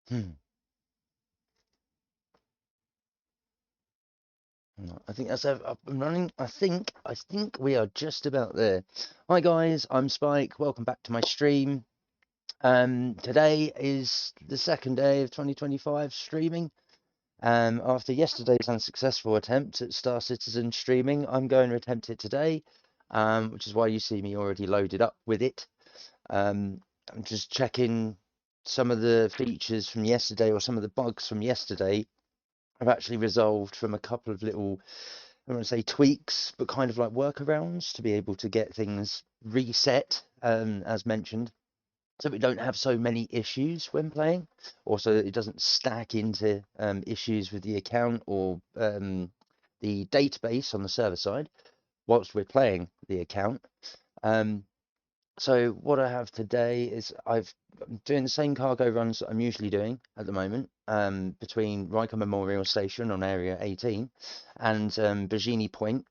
Hmm. No, I think that's up and running. I think we are just about there. Hi guys, I'm Spike. Welcome back to my stream. Today is the second day of 2025 streaming. After yesterday's unsuccessful attempt at Star Citizen streaming, I'm going to attempt it today. Which is why you see me already loaded up with it. I'm just checking some of the features from yesterday or some of the bugs from yesterday. I've actually resolved from a couple of little, I don't want to say tweaks, but kind of like workarounds to be able to get things reset, as mentioned, so we don't have so many issues when playing, or so that it doesn't stack into issues with the account or the database on the server side whilst we're playing the account. Um, so what I have today is I'm doing the same cargo runs that I'm usually doing at the moment, between Riker Memorial Station on Area 18 and Bajini Point,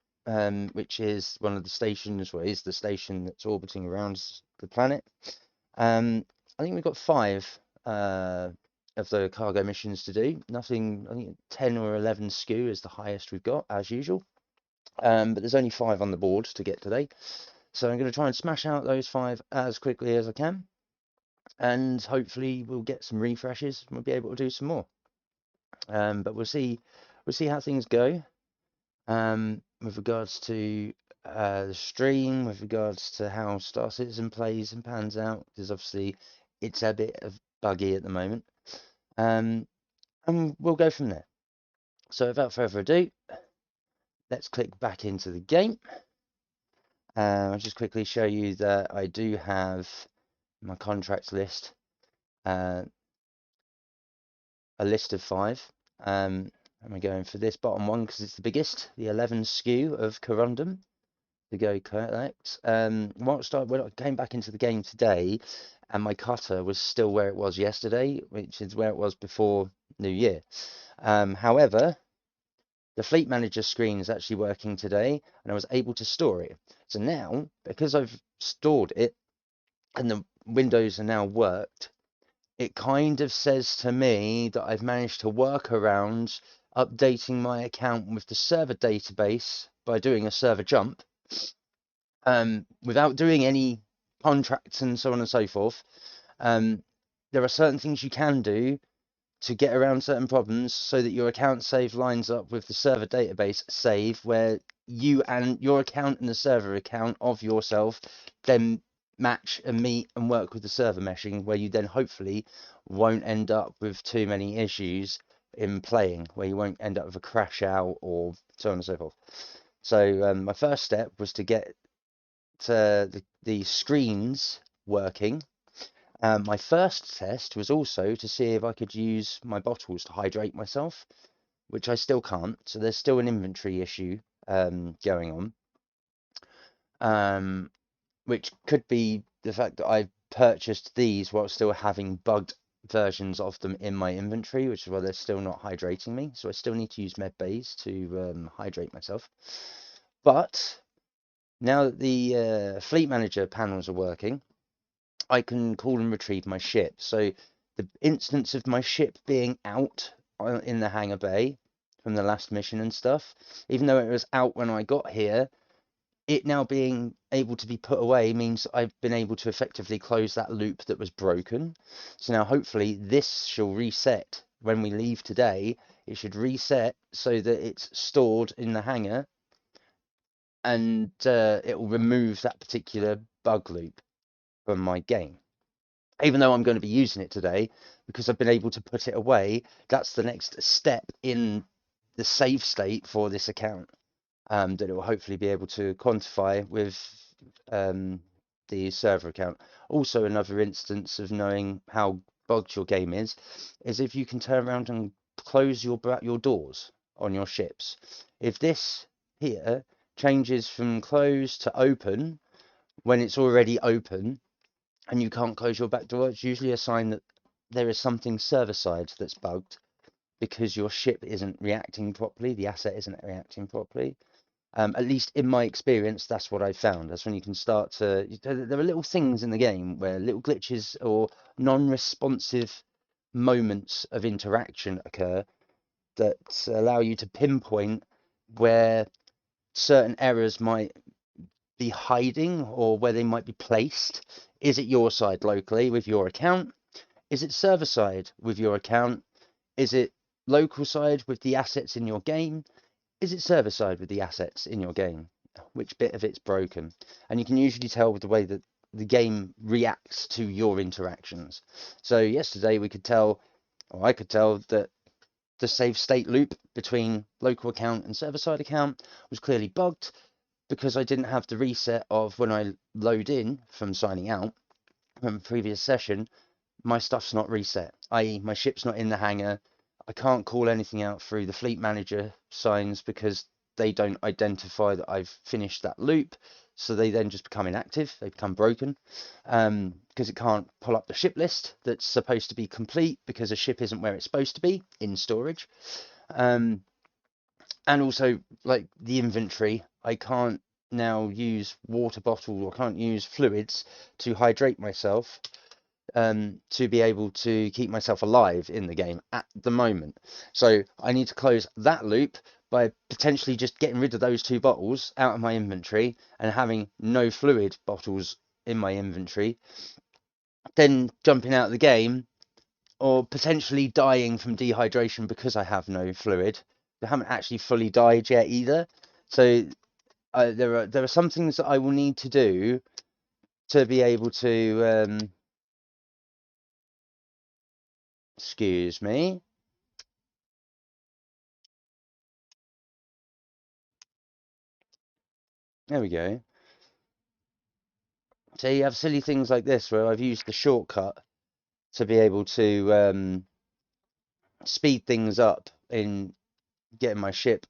which is one of the stations, well, is the station that's orbiting around the planet. Um, I think we've got five of the cargo missions to do. Nothing, I think 10 or 11 SKU is the highest we've got, as usual. But there's only five on the board to get today. So I'm going to try and smash out those five as quickly as I can, and hopefully we'll get some refreshes and we'll be able to do some more. But we'll see how things go. With regards to the stream, with regards to how Star Citizen plays and pans out, because obviously it's a bit of buggy at the moment. And we'll go from there. So without further ado, let's click back into the game. I'll just quickly show you that I do have my contracts list, uh, a list of five. And we're going for this bottom one because it's the biggest, the 11 SKU of Corundum to go collect. When I came back into the game today, and my cutter was still where it was yesterday, which is where it was before New Year. However, the Fleet Manager screen is actually working today, and I was able to store it. So now, because I've stored it, and the windows are now worked, it kind of says to me that I've managed to work around updating my account with the server database by doing a server jump, without doing any contracts and so on and so forth. There are certain things you can do to get around certain problems so that your account save lines up with the server database save, where you and your account and the server account of yourself then match and meet and work with the server meshing, where you then hopefully won't end up with too many issues in playing, where you won't end up with a crash out or so on and so forth. So my first step was to get the screens working. My first test was also to see if I could use my bottles to hydrate myself, which I still can't. So there's still an inventory issue going on, which could be the fact that I purchased these while still having bugged versions of them in my inventory, which is why they're still not hydrating me. So I still need to use med bays to hydrate myself. But now that the fleet manager panels are working, I can call and retrieve my ship. So the instance of my ship being out in the hangar bay from the last mission and stuff, even though it was out when I got here, it now being able to be put away means I've been able to effectively close that loop that was broken. So now hopefully this shall reset when we leave today. It should reset so that it's stored in the hangar, and it will remove that particular bug loop from my game. Even though I'm going to be using it today, because I've been able to put it away, that's the next step in the save state for this account, that it will hopefully be able to quantify with the server account. Also, another instance of knowing how bugged your game is if you can turn around and close your doors on your ships. If this here changes from closed to open when it's already open, and you can't close your back door, it's usually a sign that there is something server side that's bugged, because your ship isn't reacting properly, the asset isn't reacting properly. At least in my experience, that's what I found. That's when you can start to. There are little things in the game where little glitches or non-responsive moments of interaction occur that allow you to pinpoint where certain errors might be hiding or where they might be placed. Is it your side locally with your account? Is it server side with your account? Is it local side with the assets in your game? Is it server side with the assets in your game? Which bit of it's broken? And you can usually tell with the way that the game reacts to your interactions. So yesterday we could tell, or I could tell, that the save state loop between local account and server side account was clearly bugged because I didn't have the reset of when I load in from signing out from a previous session. My stuff's not reset, i.e. my ship's not in the hangar. I can't call anything out through the fleet manager signs because they don't identify that I've finished that loop. So they then just become inactive. They become broken because it can't pull up the ship list that's supposed to be complete because a ship isn't where it's supposed to be in storage. And also, like the inventory, I can't now use water bottles or can't use fluids to hydrate myself to be able to keep myself alive in the game at the moment. So I need to close that loop by potentially just getting rid of those two bottles out of my inventory and having no fluid bottles in my inventory, then jumping out of the game or potentially dying from dehydration because I have no fluid. I haven't actually fully died yet either. So there are some things that I will need to do to be able to excuse me. There we go. So you have silly things like this where I've used the shortcut to be able to speed things up in getting my ship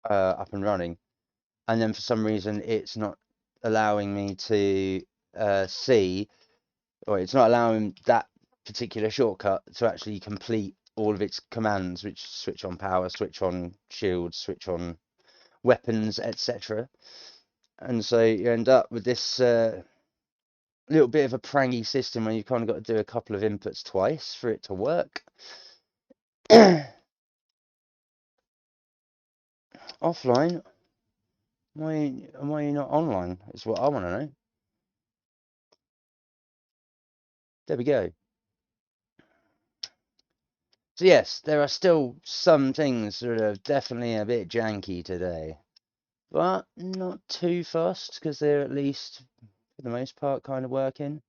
up and running, and then for some reason it's not allowing me to see, or it's not allowing that particular shortcut to actually complete all of its commands, which switch on power, switch on shields, switch on weapons, etc. And so you end up with this little bit of a prangy system where you've kind of got to do a couple of inputs twice for it to work. Offline? Why are you not online? Is what I want to know. There we go. So yes, there are still some things that are definitely a bit janky today, but not too fast because they're at least, for the most part, kind of working.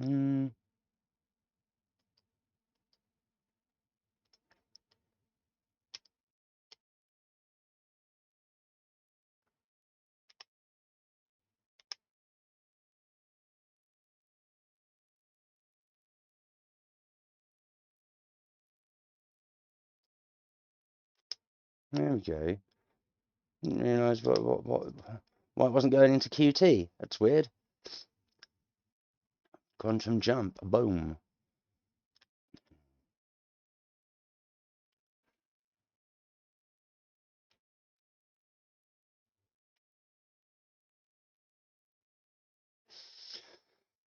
Mm, there we go. Didn't realise why it wasn't going into QT. That's weird. Quantum jump. Boom.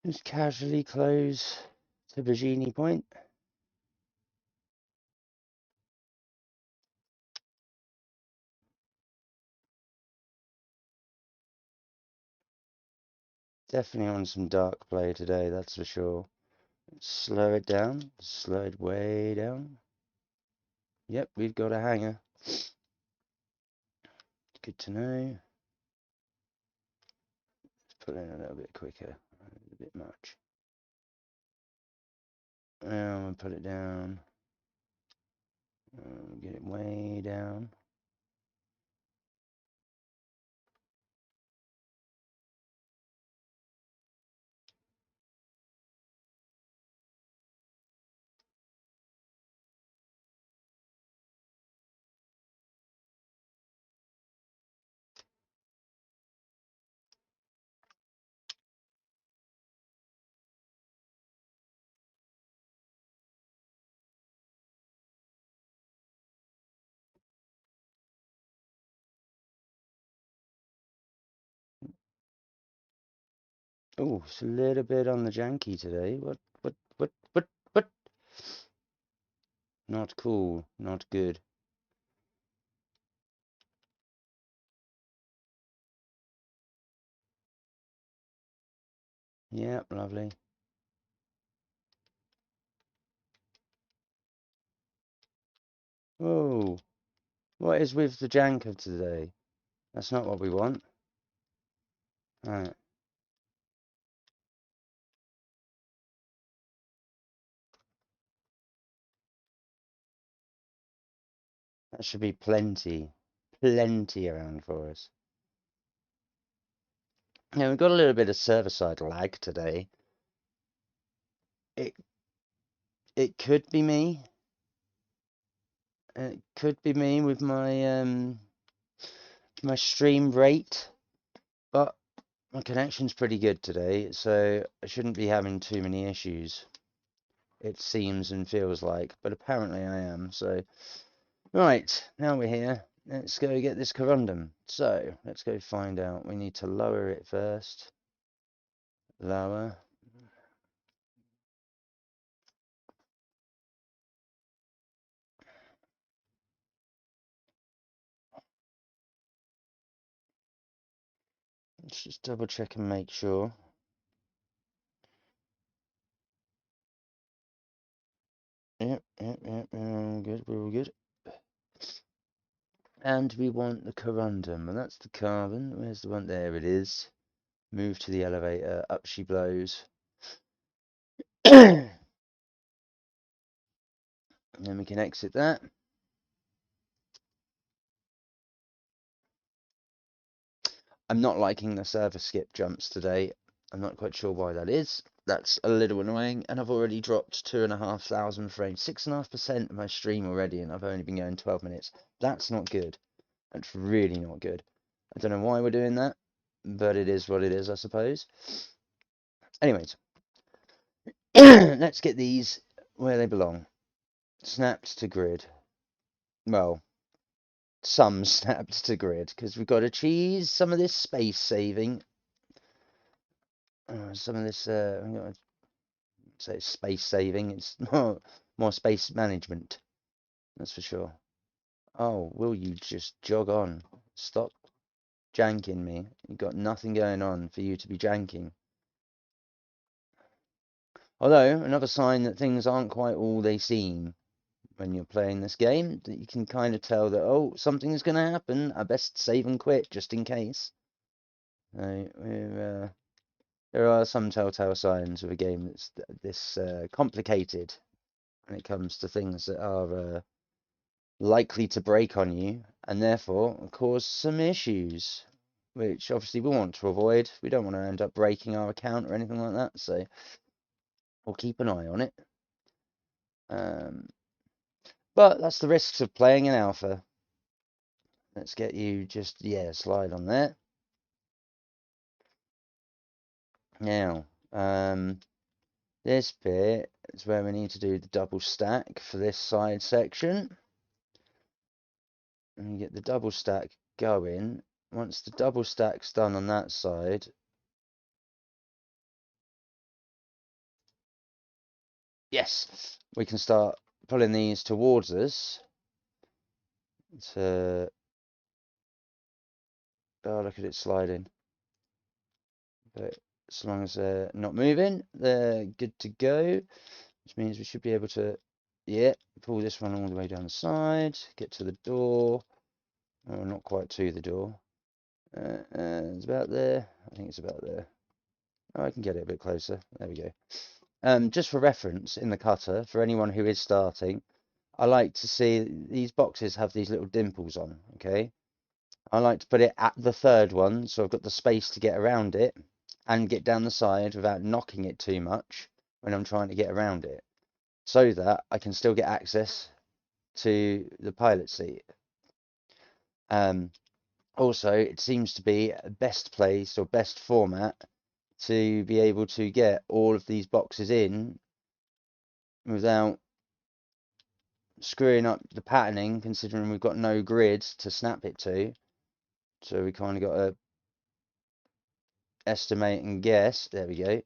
Just casually close to Virginie Point. Definitely on some dark play today, that's for sure. Slow it down. Slow it way down. Yep, we've got a hanger. Good to know. Let's put it in a little bit quicker. A bit much. I'm going to put it down. Get it way down. Oh, it's a little bit on the janky today. What? Not cool. Not good. Yeah, lovely. Whoa. What is with the jank of today? That's not what we want. Alright. That should be plenty. Plenty around for us. Yeah, we've got a little bit of server-side lag today. It it could be me. It could be me with my stream rate, but my connection's pretty good today, so I shouldn't be having too many issues. It seems and feels like, but apparently I am. So, right, now we're here. Let's go get this corundum. So, let's go find out. We need to lower it first. Lower. Let's just double check and make sure. Yep, all good, we're all good. And we want the corundum, and that's the carbon. Where's the one? There it is. Move to the elevator, up she blows. And then we can exit that. I'm not liking the server skip jumps today. I'm not quite sure why that is. That's a little annoying, and I've already dropped 2,500 frames, 6.5% of my stream already, and I've only been going 12 minutes. That's not good. That's really not good. I don't know why we're doing that, but it is what it is, I suppose. Anyways, let's get these where they belong. Snapped to grid. Well, some snapped to grid, because we've got to cheese some of this space saving. Some of this, I'm going to say space saving. It's more space management, that's for sure. Oh, will you just jog on? Stop janking me. You've got nothing going on for you to be janking. Although, another sign that things aren't quite all they seem when you're playing this game, that you can kind of tell that, oh, something's going to happen. I best save and quit just in case. There are some telltale signs of a game that's this complicated when it comes to things that are likely to break on you and therefore cause some issues, which obviously we want to avoid. We don't want to end up breaking our account or anything like that, so we'll keep an eye on it. But that's the risks of playing in alpha. Let's get you just, yeah, slide on there. Now, this bit is where we need to do the double stack for this side section. And you get the double stack going. Once the double stack's done on that side, yes, we can start pulling these towards us. To, oh, look at it sliding. But as long as they're not moving, they're good to go. Which means we should be able to, yeah, pull this one all the way down the side, get to the door. Oh, not quite to the door. It's about there. I think it's about there. Oh, I can get it a bit closer. There we go. Just for reference, in the cutter, for anyone who is starting, I like to see these boxes have these little dimples on, okay? I like to put it at the third one, so I've got the space to get around it and get down the side without knocking it too much when I'm trying to get around it, so that I can still get access to the pilot seat. Also, it seems to be a best place or best format to be able to get all of these boxes in without screwing up the patterning, considering we've got no grid to snap it to. So we kind of got to estimate and guess. There we go.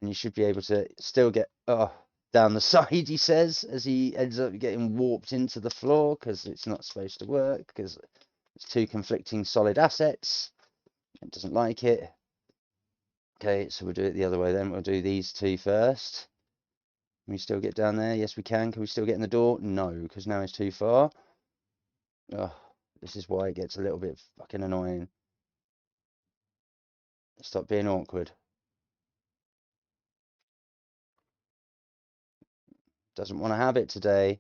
And you should be able to still get down the side, he says, as he ends up getting warped into the floor because it's not supposed to work because it's two conflicting solid assets. It doesn't like it. Okay, so we'll do it the other way then. We'll do these two first. Can we still get down there? Yes, we can. Can we still get in the door? No, because now it's too far. Oh, this is why it gets a little bit fucking annoying. Stop being awkward. Doesn't want to have it today.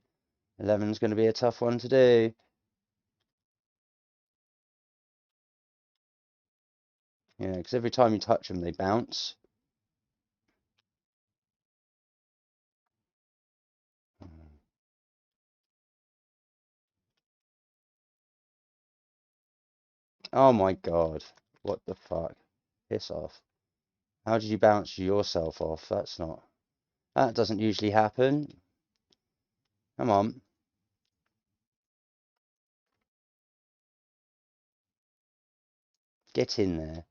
11's going to be a tough one to do. Yeah, because every time you touch them, they bounce. Oh my god. What the fuck? Piss off. How did you bounce yourself off? That doesn't usually happen. Come on. Get in there.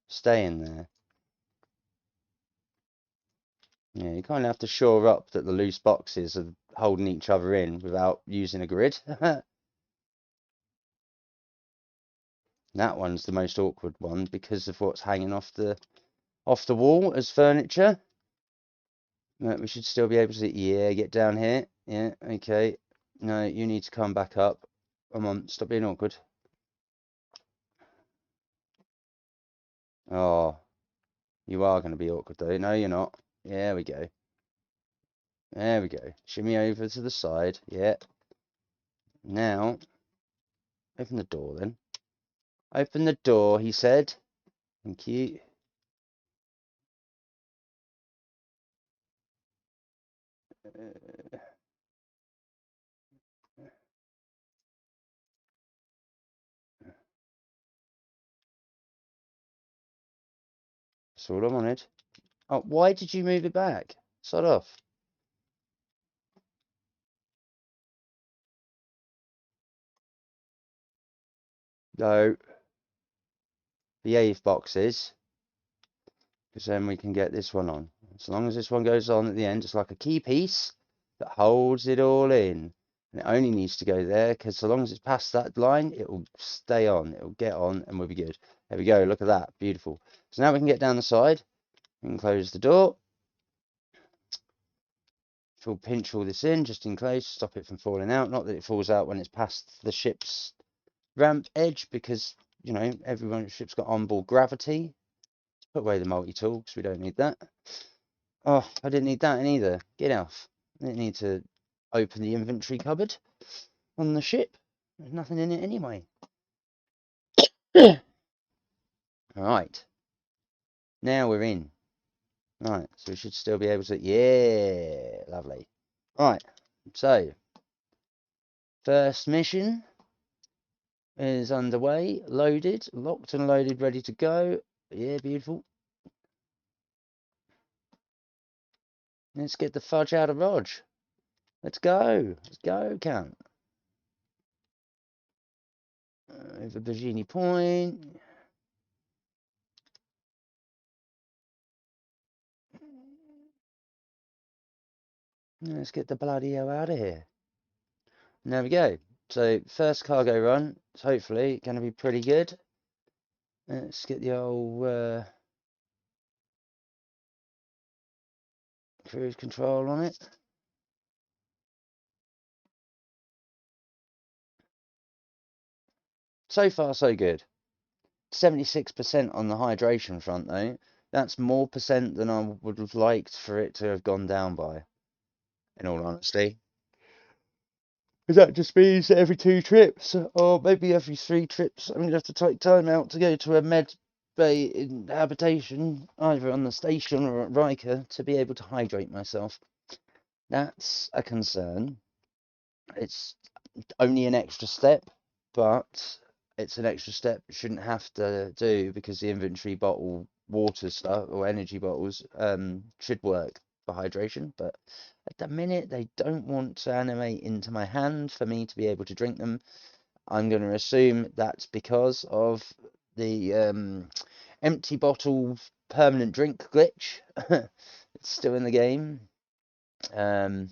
Stay in there. Yeah, you kind of have to shore up that the loose boxes are holding each other in without using a grid. That one's the most awkward one because of what's hanging off the wall as furniture. We should still be able to, yeah, get down here. Yeah, okay. No, you need to come back up. Come on, stop being awkward. Oh, you are going to be awkward though. No, you're not. There we go. There we go. Shimmy over to the side. Yeah. Now, open the door then. Open the door, he said. Thank you. That's all I wanted. Oh, why did you move it back? Sod off. No. Behave boxes. Because then we can get this one on. As long as this one goes on at the end, it's like a key piece that holds it all in. And it only needs to go there, because so long as it's past that line, it will stay on. It will get on, and we'll be good. There we go. Look at that. Beautiful. So now we can get down the side. We can close the door. We'll pinch all this in, just in case. Stop it from falling out. Not that it falls out when it's past the ship's ramp edge, because, you know, everyone's ship's got onboard gravity. Put away the multi-tool, because we don't need that. Oh, I didn't need that either. Get off. I didn't need to open the inventory cupboard on the ship. There's nothing in it anyway. Alright. Now we're in. Right, so we should still be able to... Yeah, lovely. Right, so... First mission is underway. Loaded, locked and loaded, ready to go. Yeah, beautiful. Let's get the fudge out of Rog. Let's go. Let's go, count. Over Virginia Point. Let's get the bloody hell out of here. And there we go. So first cargo run. It's hopefully going to be pretty good. Let's get the old cruise control on it. So far, so good. 76% on the hydration front, though. That's more percent than I would have liked for it to have gone down by, in all honesty. Because that just means that every 2 trips, or maybe every 3 trips, I'm going to have to take time out to go to a med bay in habitation, either on the station or at Riker, to be able to hydrate myself. That's a concern. It's only an extra step, but it's an extra step you shouldn't have to do because the inventory bottle water stuff or energy bottles should work for hydration. But at the minute, they don't want to animate into my hand for me to be able to drink them. I'm going to assume that's because of the empty bottle permanent drink glitch. It's still in the game. I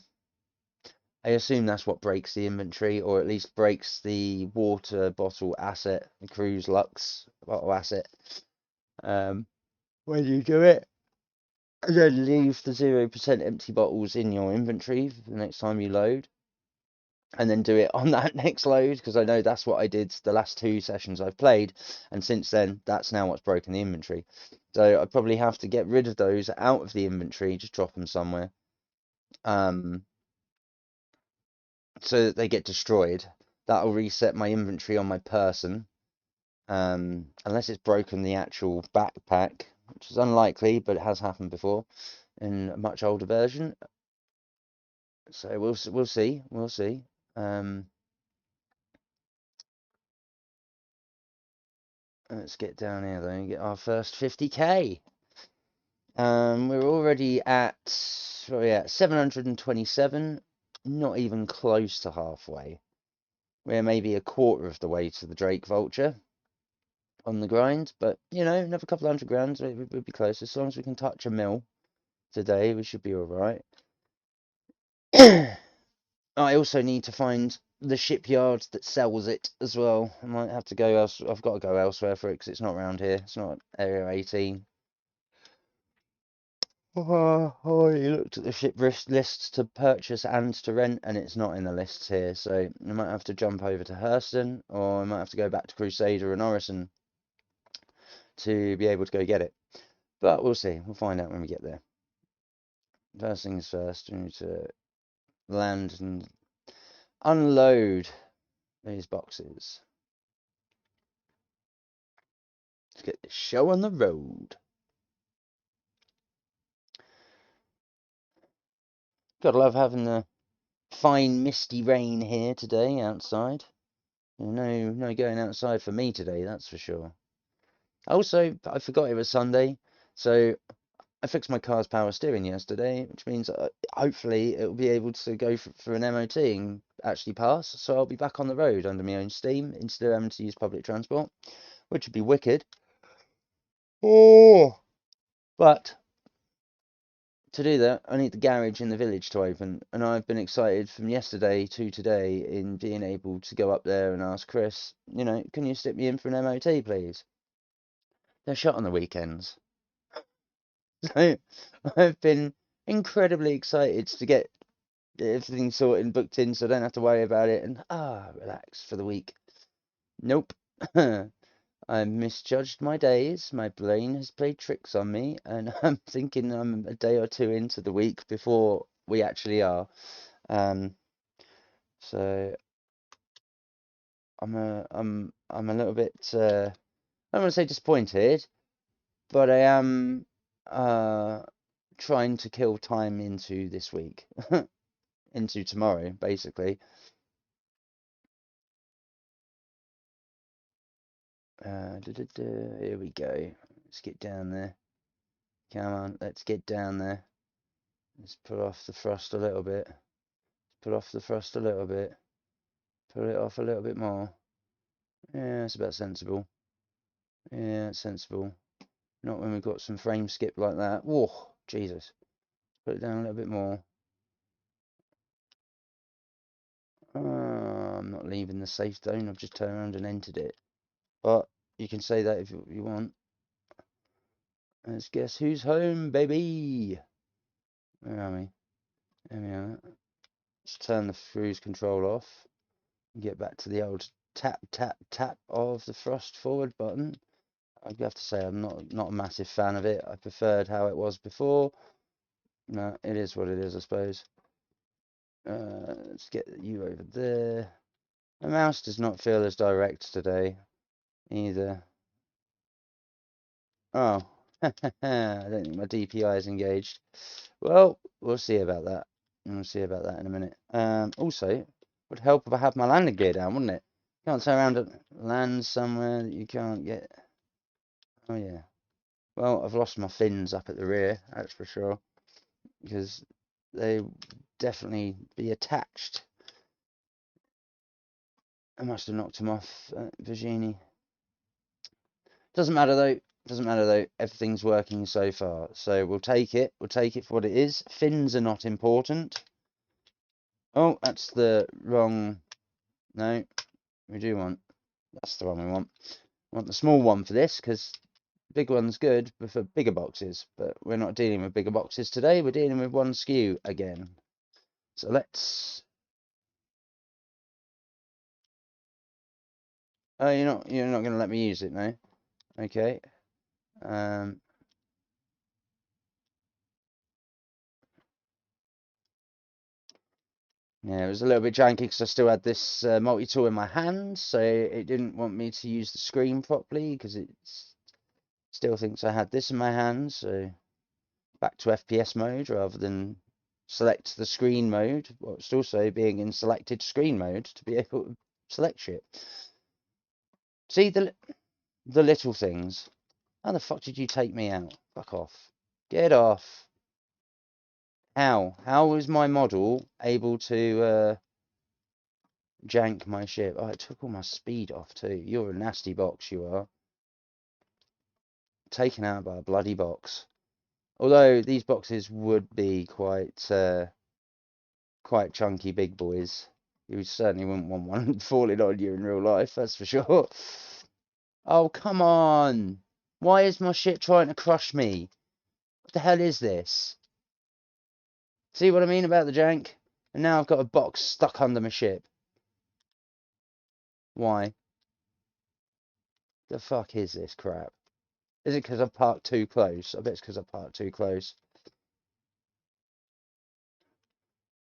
assume that's what breaks the inventory, or at least breaks the water bottle asset, the cruise Lux bottle asset. When you do it, and then leave the 0% empty bottles in your inventory for the next time you load, and then do it on that next load, because I know that's what I did the last 2 sessions I've played, and since then, that's now what's broken the inventory. So I probably have to get rid of those out of the inventory, just drop them somewhere. So that they get destroyed. That'll reset my inventory on my person. Unless it's broken the actual backpack, which is unlikely, but it has happened before in a much older version. So we'll see. Let's get down here though and get our first 50k. We're already at 727, not even close to halfway. We're maybe a quarter of the way to the Drake Vulture on the grind, but you know, another couple hundred grand, we'd be close. As long as we can touch a mil today, we should be all right. I also need to find the shipyard that sells it as well. I might have to go else. I've got to go elsewhere for it because it's not around here. It's not Area 18. Oh, you looked at the ship lists to purchase and to rent, and it's not in the lists here. So I might have to jump over to Hurston, or I might have to go back to Crusader and Orison to be able to go get it. But we'll see. We'll find out when we get there. First things first, we need to land and unload these boxes. Let's get the show on the road. Gotta love having the fine misty rain here today outside. No going outside for me today, that's for sure. Also, I forgot it was Sunday, so I fixed my car's power steering yesterday, which means hopefully it'll be able to go for an MOT and actually pass. So I'll be back on the road under my own steam instead of having to use public transport, which would be wicked. Oh, but to do that, I need the garage in the village to open, and I've been excited from yesterday to today in being able to go up there and ask Chris, you know, can you stick me in for an MOT, please? They're shut on the weekends. So I've been incredibly excited to get everything sorted and booked in so I don't have to worry about it and relax for the week. Nope. I misjudged my days. My brain has played tricks on me, and I'm thinking I'm a day or two into the week before we actually are. So I'm a little bit I don't want to say disappointed, but I am trying to kill time into this week, into tomorrow, basically. Here we go. Let's get down there. Come on, let's get down there. Let's put off the frost a little bit. Put off the frost a little bit. Put it off a little bit more. Yeah, it's about sensible. Yeah, it's sensible. Not when we've got some frame skip like that. Whoa, Jesus. Put it down a little bit more. I'm not leaving the safe zone. I've just turned around and entered it. But you can say that if you want. Let's guess who's home, baby. Where are we? There we are. Let's turn the cruise control off. Get back to the old tap, tap, tap of the frost forward button. I have to say I'm not a massive fan of it. I preferred how it was before. No, it is what it is, I suppose. Let's get you over there. The mouse does not feel as direct today either. Oh, I don't think my DPI is engaged. Well, we'll see about that. We'll see about that in a minute. Also, would help if I had my landing gear down, wouldn't it? You can't turn around and land somewhere that you can't get. Oh yeah. Well, I've lost my fins up at the rear, that's for sure, because they definitely be attached. I must have knocked them off, Virginie. Doesn't matter though. Doesn't matter though. Everything's working so far. So we'll take it. We'll take it for what it is. Fins are not important. Oh, that's the wrong. No, we do want. That's the one we want. We want the small one for this because big one's good for bigger boxes. But we're not dealing with bigger boxes today. We're dealing with one SKU again. So let's. Oh, you're not going to let me use it, no? Okay. Yeah, it was a little bit janky because I still had this multi-tool in my hand, so it didn't want me to use the screen properly because it still thinks I had this in my hand. So back to FPS mode rather than select the screen mode, whilst also being in selected screen mode to be able to select shit. See the little things. How the fuck did you take me out? Fuck off. Get off. How? How was my model able to jank my ship? Oh, it took all my speed off too. You're a nasty box, you are. Taken out by a bloody box. Although these boxes would be quite chunky big boys. You certainly wouldn't want one falling on you in real life, that's for sure. Oh, come on. Why is my ship trying to crush me? What the hell is this? See what I mean about the jank? And now I've got a box stuck under my ship. Why? The fuck is this crap? Is it because I've parked too close? I bet it's because I've parked too close.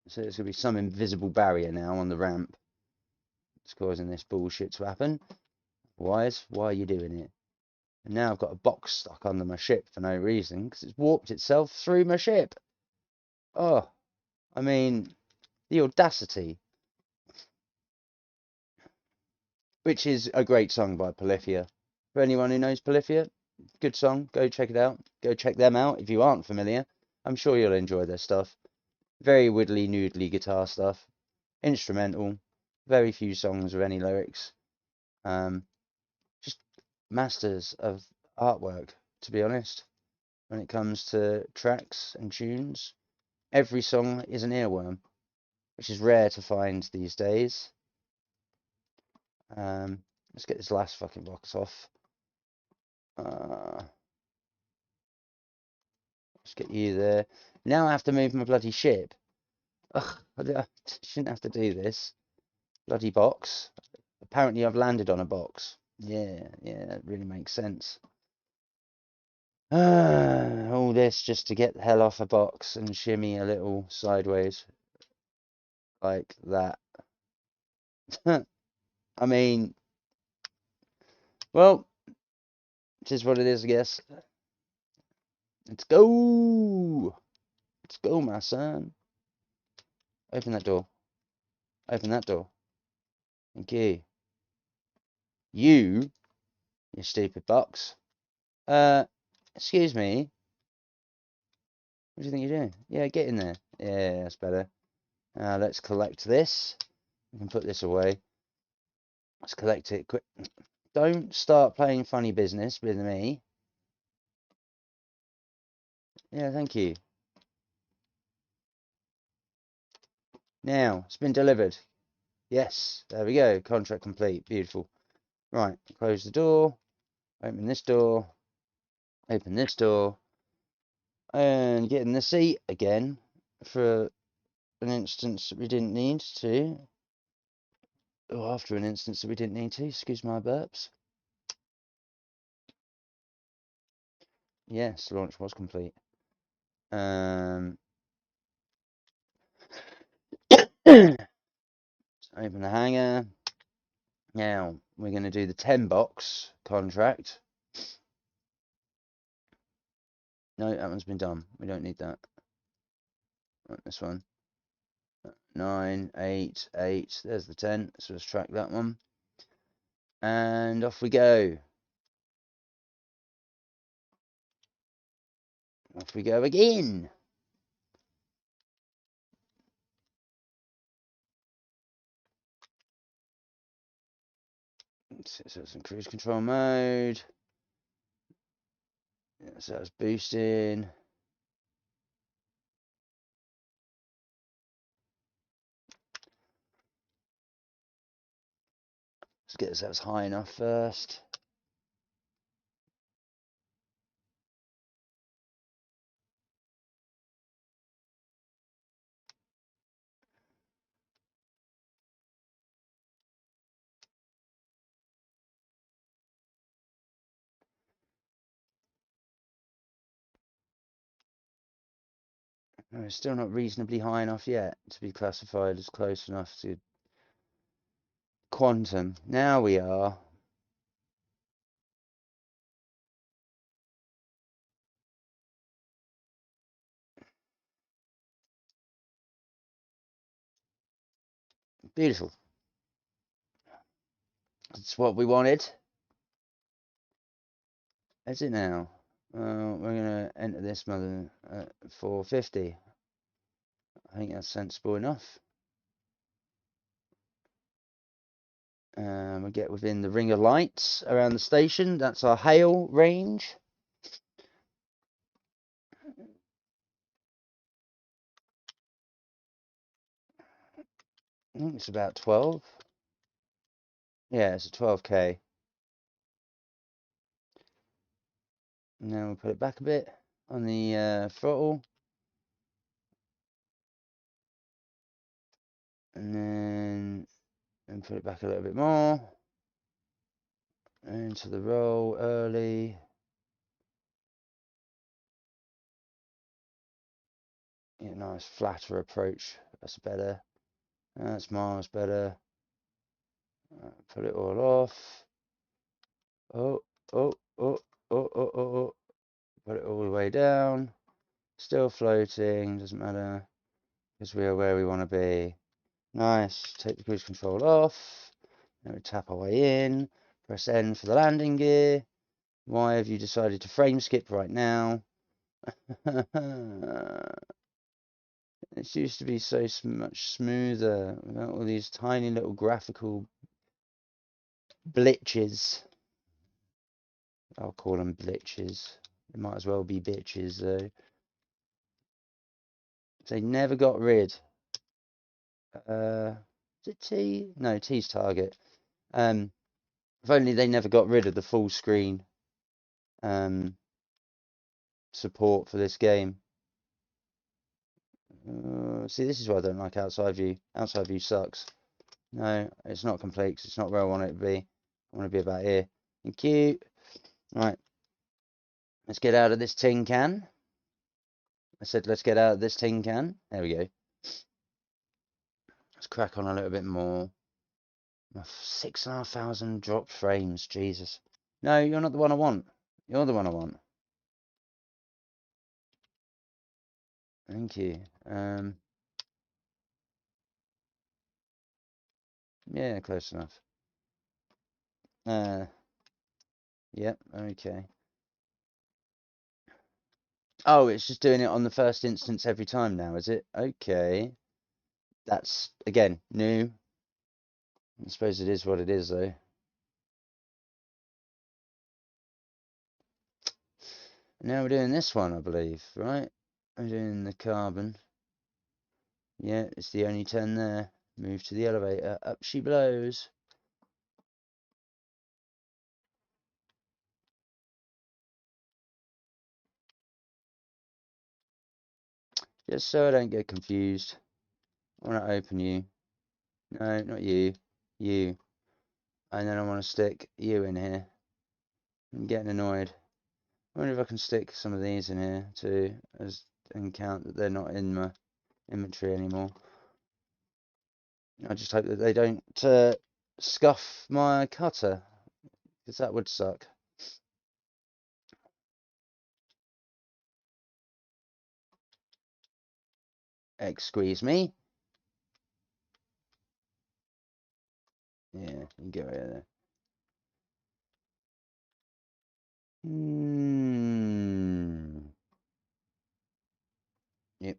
So there's going to be some invisible barrier now on the ramp. It's causing this bullshit to happen. Why are you doing it? And now I've got a box stuck under my ship for no reason because it's warped itself through my ship. Oh, I mean, the audacity. Which is a great song by Polyphia. For anyone who knows Polyphia, good song. Go check it out. Go check them out if you aren't familiar. I'm sure you'll enjoy their stuff. Very widdly noodly guitar stuff. Instrumental. Very few songs with any lyrics. Just masters of artwork, to be honest. When it comes to tracks and tunes, every song is an earworm, which is rare to find these days. Let's get this last fucking box off. Let's get you there. Now I have to move my bloody ship. Ugh, I shouldn't have to do this. Bloody box. Apparently I've landed on a box. Yeah, it really makes sense. All this just to get the hell off a box and shimmy a little sideways. Like that. I mean, well, it is what it is, I guess. Let's go! Let's go, my son. Open that door. Open that door. Thank you. You stupid box. Excuse me. What do you think you're doing? Yeah, get in there. Yeah, that's better. Let's collect this. We can put this away. Let's collect it quick. Don't start playing funny business with me. Yeah, thank you. Now, it's been delivered. Yes, there we go. Contract complete. Beautiful. Right, close the door. Open this door. Open this door. And get in the seat again for an instance that we didn't need to. Or after an instance that we didn't need to. Excuse my burps. Yes, launch was complete. Open the hangar. Now we're going to do the 10 box contract. No, that one's been done. We don't need that. Right, this one. 9, 8, 8. There's the 10. So let's track that one. And off we go. Off we go again. So it's in cruise control mode. So that's boosting. Let's get ourselves high enough first. No, it's still not reasonably high enough yet to be classified as close enough to quantum. Now we are. Beautiful. That's what we wanted. Is it now? We're going to enter this mother at 450. I think that's sensible enough. We get within the ring of lights around the station. That's our hail range. I think it's about 12. Yeah, it's a 12k. Now we'll put it back a bit on the throttle. And then put it back a little bit more. Into the roll early. Yeah, nice flatter approach. That's better. That's miles better. Put it all off. Oh, oh, oh, oh, oh, oh, oh. Put it all the way down. Still floating. Doesn't matter. Because we are where we want to be. Nice. Take the cruise control off. Then we tap our way in. Press N for the landing gear. Why have you decided to frame skip right now? This used to be so much smoother without all these tiny little graphical glitches. I'll call them glitches. They might as well be bitches though. They never got rid. Is it T? No, T's target. If only they never got rid of the full screen support for this game. See, this is why I don't like outside view. Outside view sucks. No, it's not complete because it's not where I want it to be. I want to be about here. Thank you. Right. Let's get out of this tin can. I said let's get out of this tin can. There we go. Let's crack on a little bit more. 6,500 dropped frames. Jesus. No, you're not the one I want. You're the one I want. Thank you. Yeah, close enough. Yep, okay. Oh, it's just doing it on the first instance every time now, is it? Okay. That's, again, new. I suppose it is what it is, though. Now we're doing this one, I believe, right? We're doing the carbon. Yeah, it's the only turn there. Move to the elevator. Up she blows. Just so I don't get confused. I want to open you. No, not you. You. And then I want to stick you in here. I'm getting annoyed. I wonder if I can stick some of these in here too, and count that they're not in my inventory anymore. I just hope that they don't scuff my cutter, because that would suck. Excuse me. Yeah, you can get rid of that. Yep.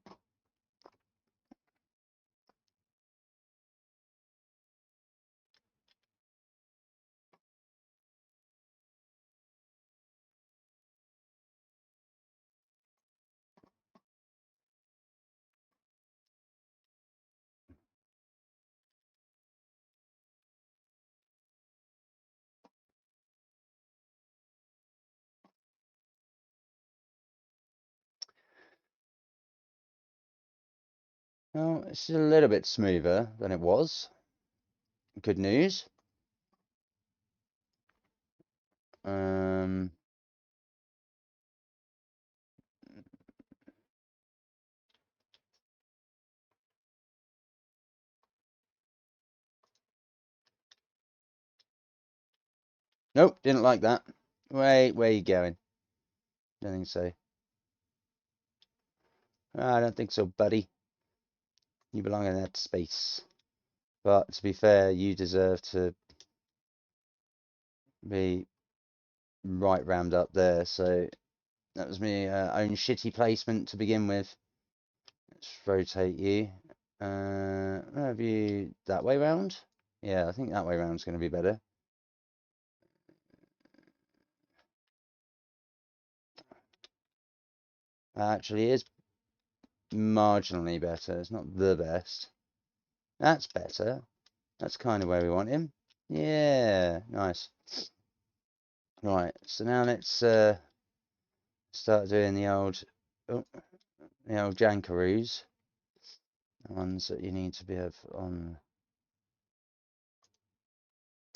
Well, it's a little bit smoother than it was. Good news. Um, nope, didn't like that. Wait, where are you going? Don't think so. I don't think so, buddy. You belong in that space. But to be fair, you deserve to be right round up there. So that was me own shitty placement to begin with. Let's rotate you. Have you that way round? Yeah, I think that way round is going to be better. Actually, is marginally better. It's not the best. That's better. That's kind of where we want him. Yeah, nice. Right, so now let's start doing the old Jankaroos. The ones that you need to be on.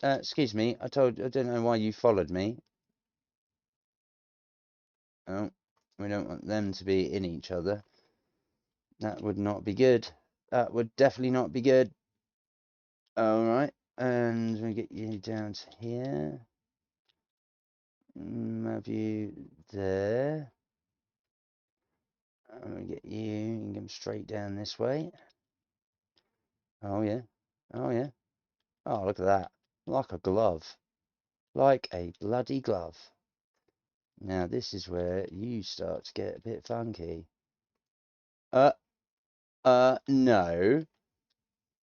Excuse me, I don't know why you followed me. Oh, we don't want them to be in each other. That would not be good. That would definitely not be good. Alright, and we get you down to here. Have you there. I'm gonna get you, you can come straight down this way. Oh yeah, oh yeah. Oh, look at that. Like a glove. Like a bloody glove. Now this is where you start to get a bit funky. No.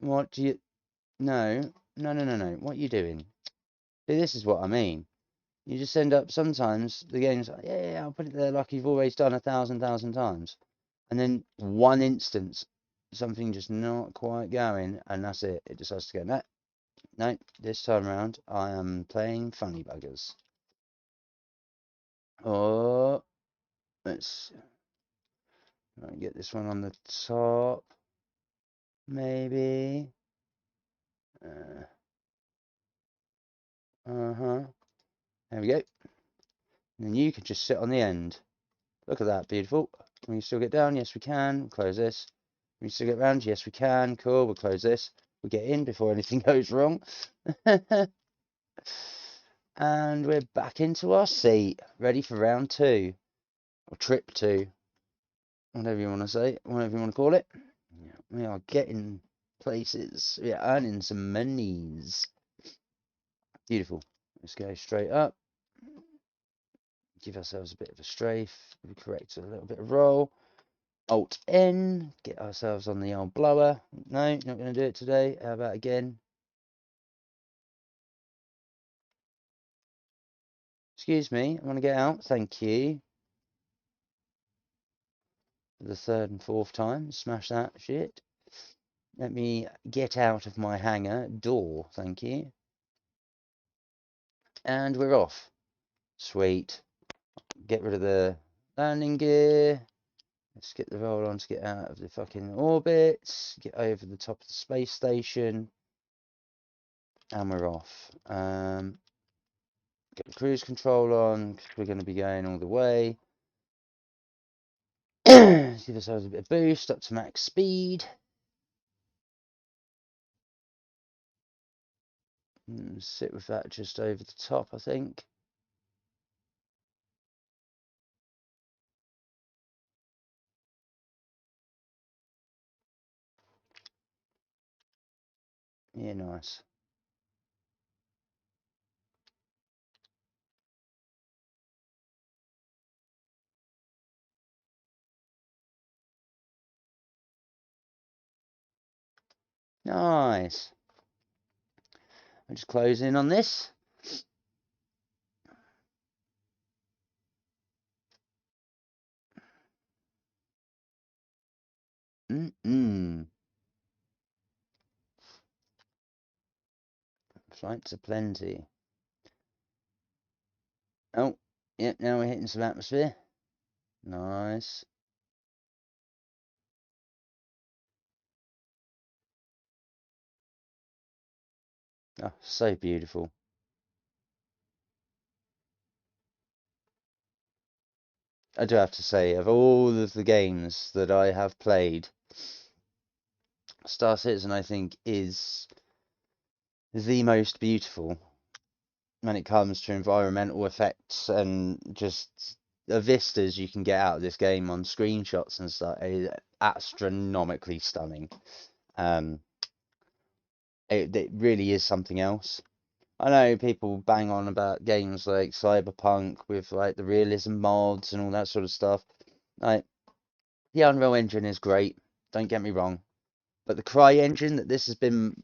What do you... No. No, no, no, no. What are you doing? See, this is what I mean. You just end up, sometimes, the game's like, yeah, yeah, I'll put it there like you've always done 1,000 times. And then one instance, something just not quite going, and that's it. It decides to go, no, no, this time around, I am playing funny buggers. Oh, let's get this one on the top, maybe. Uh-huh. There we go. And then you can just sit on the end. Look at that, beautiful. Can we still get down? Yes, we can. We'll close this. Can we still get round? Yes, we can. Cool, we'll close this. We'll get in before anything goes wrong. And we're back into our seat, ready for round 2. Or trip 2. Whatever you want to say, whatever you want to call it. Yeah, we are getting places. We are earning some monies. Beautiful. Let's go straight up. Give ourselves a bit of a strafe. We correct a little bit of roll. Alt N. Get ourselves on the old blower. No, not going to do it today. How about again? Excuse me. I want to get out. Thank you. For the 3rd and 4th time. Smash that shit. Let me get out of my hangar door. Thank you. And we're off. Sweet. Get rid of the landing gear. Let's get the roll on to get out of the fucking orbits. Get over the top of the space station. And we're off. Get the cruise control on because we're going to be going all the way. Give ourselves a bit of boost up to max speed. Sit with that just over the top, I think. Yeah, nice. Nice. I'm just closing on this. Flights are plenty. Oh, yep, now we're hitting some atmosphere. Nice. Oh, so beautiful. I do have to say, of all of the games that I have played, Star Citizen, I think, is the most beautiful when it comes to environmental effects and just the vistas you can get out of this game on screenshots and stuff is astronomically stunning. Um, it really is something else. I know people bang on about games like Cyberpunk with like the realism mods and all that sort of stuff. Like the Unreal Engine is great, don't get me wrong, but the Cry engine that this has been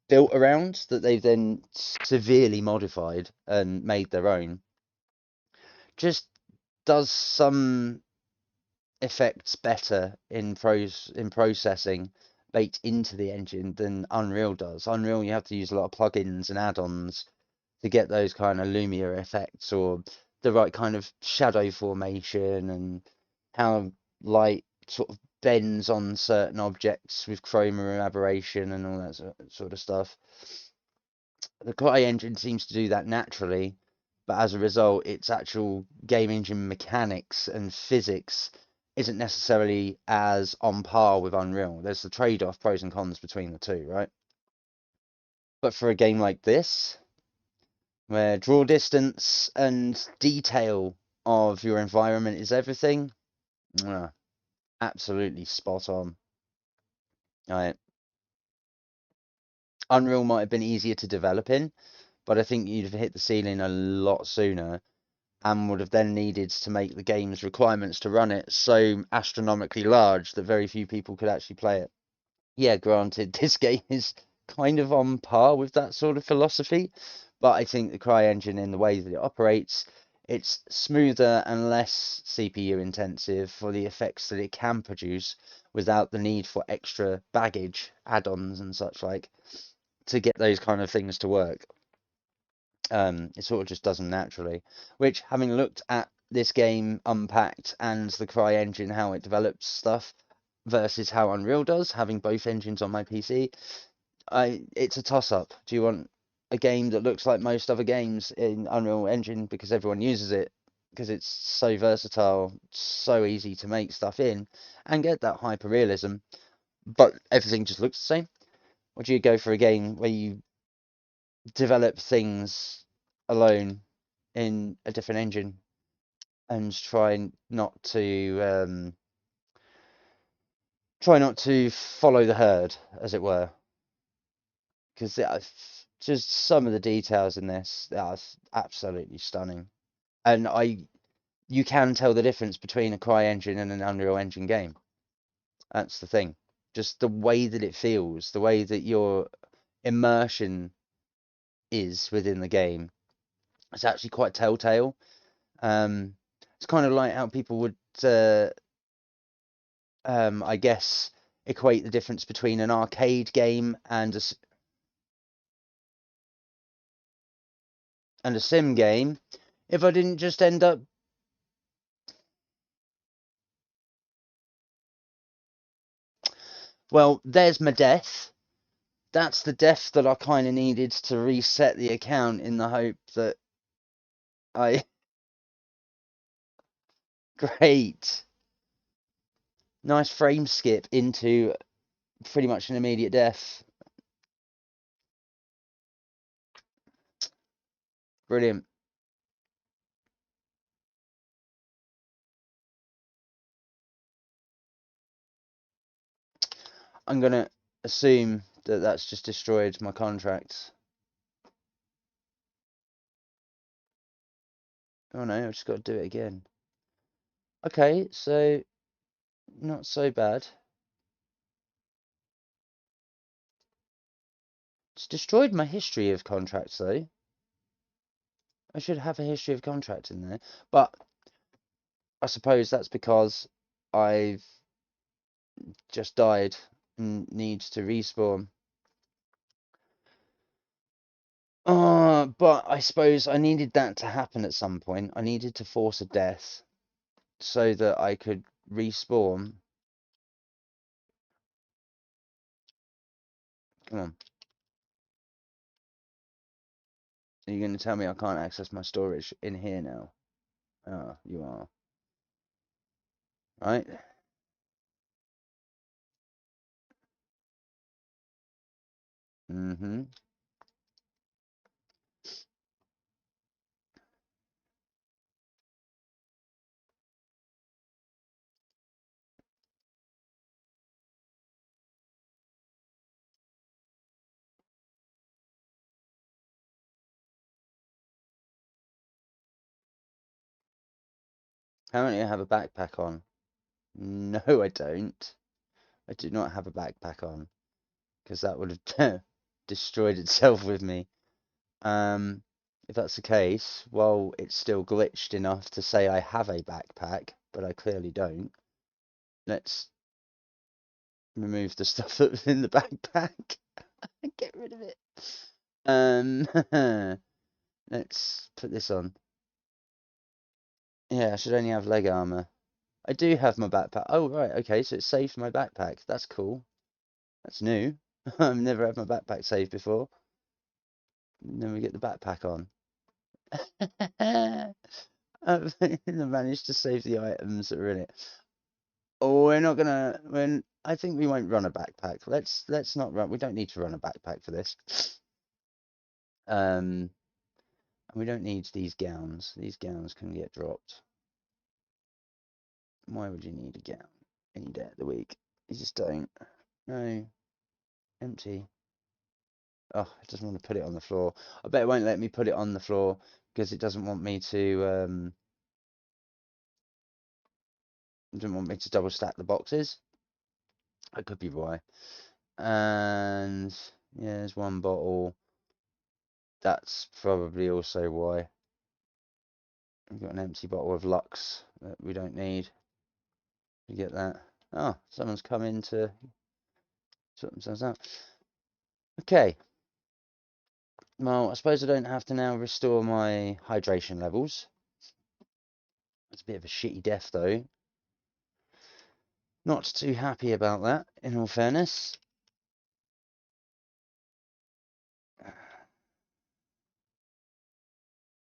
built around, that they've then severely modified and made their own, just does some effects better in processing baked into the engine than Unreal does. Unreal, you have to use a lot of plugins and add-ons to get those kind of Lumia effects or the right kind of shadow formation and how light sort of bends on certain objects with chroma aberration and all that sort of stuff. The Cry engine seems to do that naturally, but as a result, its actual game engine mechanics and physics isn't necessarily as on par with Unreal. There's the trade-off, pros and cons between the two, right? But for a game like this, where draw distance and detail of your environment is everything, absolutely spot on. Right. Unreal might have been easier to develop in, but I think you'd have hit the ceiling a lot sooner and would have then needed to make the game's requirements to run it so astronomically large that very few people could actually play it. Yeah, granted, this game is kind of on par with that sort of philosophy, but I think the CryEngine, in the way that it operates, it's smoother and less CPU intensive for the effects that it can produce without the need for extra baggage, add-ons and such like, to get those kind of things to work. It sort of just does them naturally. Which, having looked at this game unpacked and the CryEngine, how it develops stuff versus how Unreal does, having both engines on my PC, it's a toss up. Do you want a game that looks like most other games in Unreal Engine because everyone uses it, because it's so versatile, so easy to make stuff in, and get that hyper realism, but everything just looks the same? Or do you go for a game where you develop things alone in a different engine and try not to follow the herd, as it were? Because just some of the details in this are absolutely stunning, and you can tell the difference between a CryEngine and an Unreal Engine game. That's the thing. Just the way that it feels, the way that your immersion is within the game, it's actually quite telltale. It's kind of like how people would, I guess, equate the difference between an arcade game and a sim game. If I didn't just end up, well, there's my death. That's the death that I kind of needed to reset the account in the hope that I. Great. Nice frame skip into pretty much an immediate death. Brilliant. I'm going to assume that that's just destroyed my contract. Oh no, I've just got to do it again. Okay, so not so bad. It's destroyed my history of contracts though. I should have a history of contracts in there. But I suppose that's because I've just died and need to respawn. But I suppose I needed that to happen at some point. I needed to force a death so that I could respawn. Come on. Are you going to tell me I can't access my storage in here now? Oh, you are. Right? Mm-hmm. Apparently I have a backpack on. No, I don't. I do not have a backpack on. Because that would have destroyed itself with me. If that's the case, well, it's still glitched enough to say I have a backpack, but I clearly don't. Let's remove the stuff that was in the backpack and get rid of it. Um, let's put this on. Yeah, I should only have leg armor. I do have my backpack. Oh, right, okay, so it saved my backpack. That's cool. That's new. I've never had my backpack saved before. And then we get the backpack on. I've managed to save the items that are in it. Oh, we're not gonna. When I think we won't run a backpack. Let's not run. We don't need to run a backpack for this. And we don't need these gowns. These gowns can get dropped. Why would you need a gown any day of the week? You just don't. No, empty. Oh, it doesn't want to put it on the floor. I bet it won't let me put it on the floor because it doesn't want me to. It doesn't want me to double stack the boxes. That could be why. And yeah, there's one bottle. That's probably also why. We've got an empty bottle of Lux that we don't need. You get that? Oh, someone's come in to sort themselves out. Okay. Well, I suppose I don't have to now restore my hydration levels. It's a bit of a shitty death, though. Not too happy about that, in all fairness.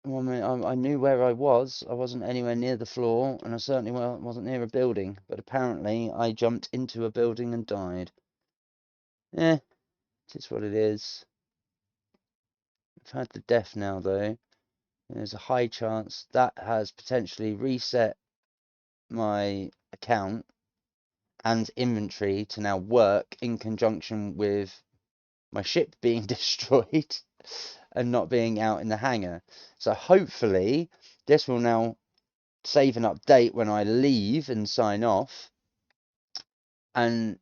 Well, I knew where I was. I wasn't anywhere near the floor, and I certainly wasn't near a building. But apparently, I jumped into a building and died. Eh, it is what it is. I've had the death now, though. There's a high chance that has potentially reset my account and inventory to now work in conjunction with my ship being destroyed and not being out in the hangar. So hopefully this will now save an update when I leave and sign off. And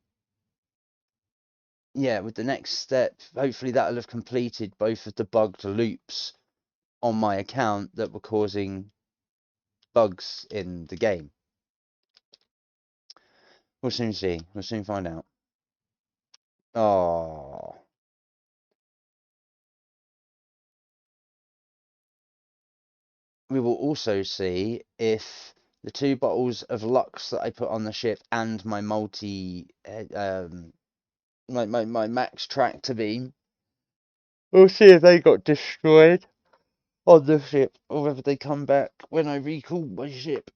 yeah, with the next step, hopefully that'll have completed both of the bugged loops on my account that were causing bugs in the game. We'll soon see. We'll soon find out. Oh. We will also see if the 2 bottles of Lux that I put on the ship and my my max tractor beam, we'll see if they got destroyed on the ship or whether they come back when I recall my ship.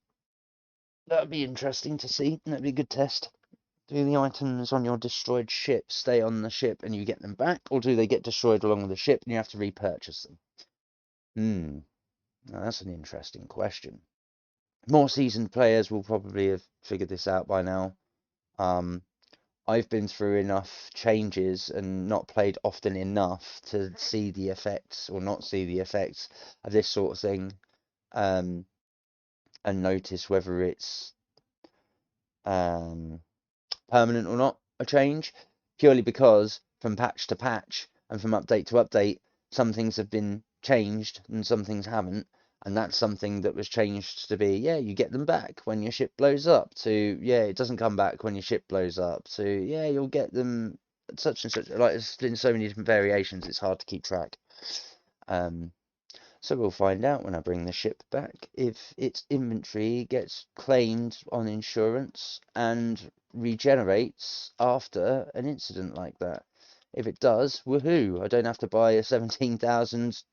That'd be interesting to see. That'd be a good test. Do the items on your destroyed ship stay on the ship and you get them back, or do they get destroyed along with the ship and you have to repurchase them? Now that's an interesting question. More seasoned players will probably have figured this out by now. I've been through enough changes and not played often enough to see the effects or not see the effects of this sort of thing, and notice whether it's permanent or not a change, purely because from patch to patch and from update to update, some things have been changed and some things haven't. And that's something that was changed to be, yeah, you get them back when your ship blows up, to, yeah, it doesn't come back when your ship blows up, to, yeah, you'll get them such and such. Like, it's been so many different variations, it's hard to keep track. So we'll find out when I bring the ship back if its inventory gets claimed on insurance and regenerates after an incident like that. If it does, woohoo! I don't have to buy a 17,000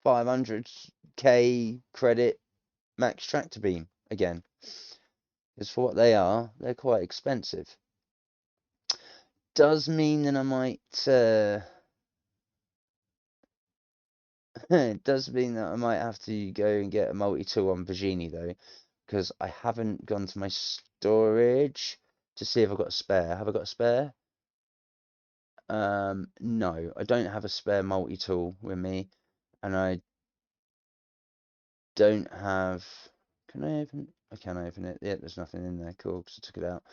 500k credit max tractor beam again. Because for what they are, they're quite expensive. Does mean that I might it does mean that I might have to go and get a multi-tool on Virginie though, because I haven't gone to my storage to see if I've got a spare. Have I got a spare? No, I don't have a spare multi-tool with me, and I don't have. Can I open? I can open it. Yeah, there's nothing in there. Cool, because I took it out.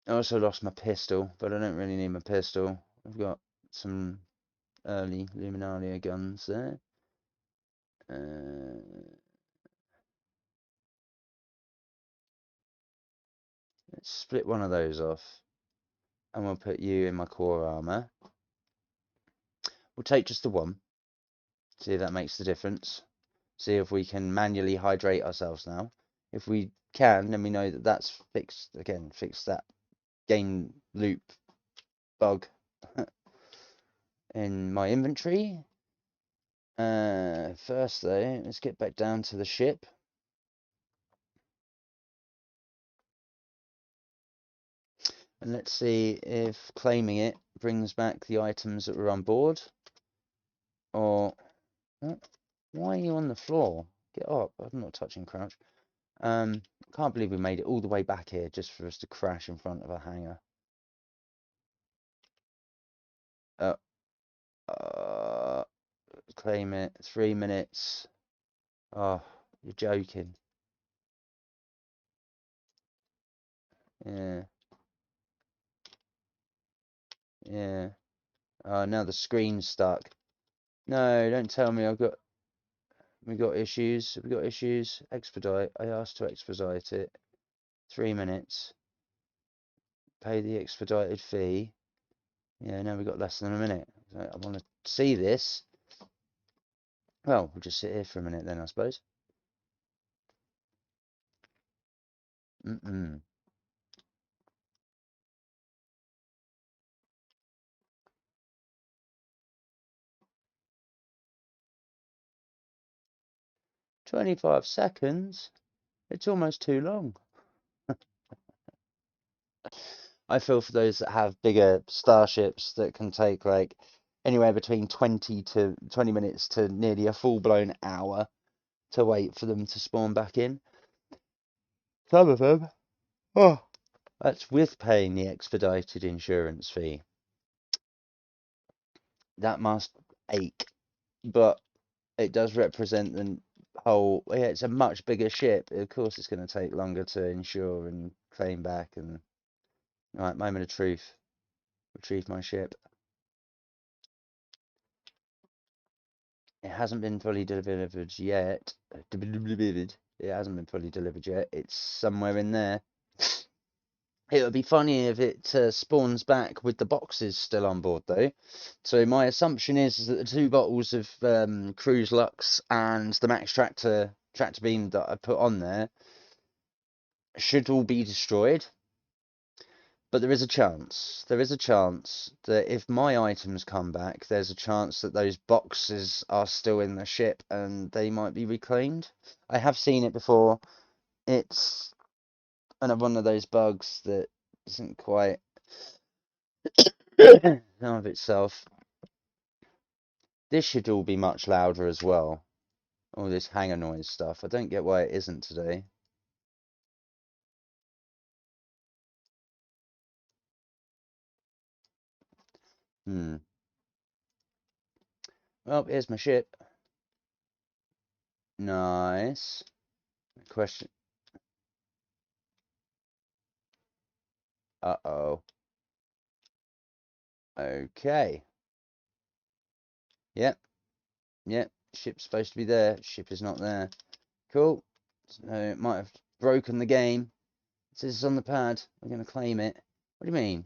I also lost my pistol, but I don't really need my pistol. I've got some early Luminaria guns there. Let's split one of those off, and we'll put you in my core armor. We'll take just the one. See if that makes the difference. See if we can manually hydrate ourselves now. If we can, then we know that that's fixed. Again, fix that game loop bug in my inventory. First though, let's get back down to the ship. And let's see if claiming it brings back the items that were on board. Or, why are you on the floor? Get up, I'm not touching crouch. I can't believe we made it all the way back here just for us to crash in front of a hangar. Claim it, 3 minutes. Oh, you're joking. Yeah. Yeah. Oh, now the screen's stuck. No, don't tell me we got issues. We got issues. Expedite. I asked to expedite it. 3 minutes. Pay the expedited fee. Yeah, now we got less than a minute. So I want to see this. Well, we'll just sit here for a minute then, I suppose. 25 seconds? It's almost too long. I feel for those that have bigger starships that can take like anywhere between 20 minutes to nearly a full-blown hour to wait for them to spawn back in. Some of them, oh, that's with paying the expedited insurance fee. That must ache, but it does represent the whole. Yeah, it's a much bigger ship. Of course, it's going to take longer to insure and claim back. And right, moment of truth. Retrieve my ship. It hasn't been fully delivered yet. It hasn't been fully delivered yet. It's somewhere in there. It would be funny if it spawns back with the boxes still on board, though. So my assumption is that the 2 bottles of Cruise Lux and the Max Tractor beam that I put on there should all be destroyed. But there is a chance. There is a chance that if my items come back, there's a chance that those boxes are still in the ship and they might be reclaimed. I have seen it before. It's another one of those bugs that isn't quite know of itself. This should all be much louder as well. All this hanger noise stuff. I don't get why it isn't today. Well, here's my ship. Nice. Question. Uh-oh. Okay. Yep. Yep. Ship's supposed to be there. Ship is not there. Cool. So it might have broken the game. It says it's on the pad. We're going to claim it. What do you mean?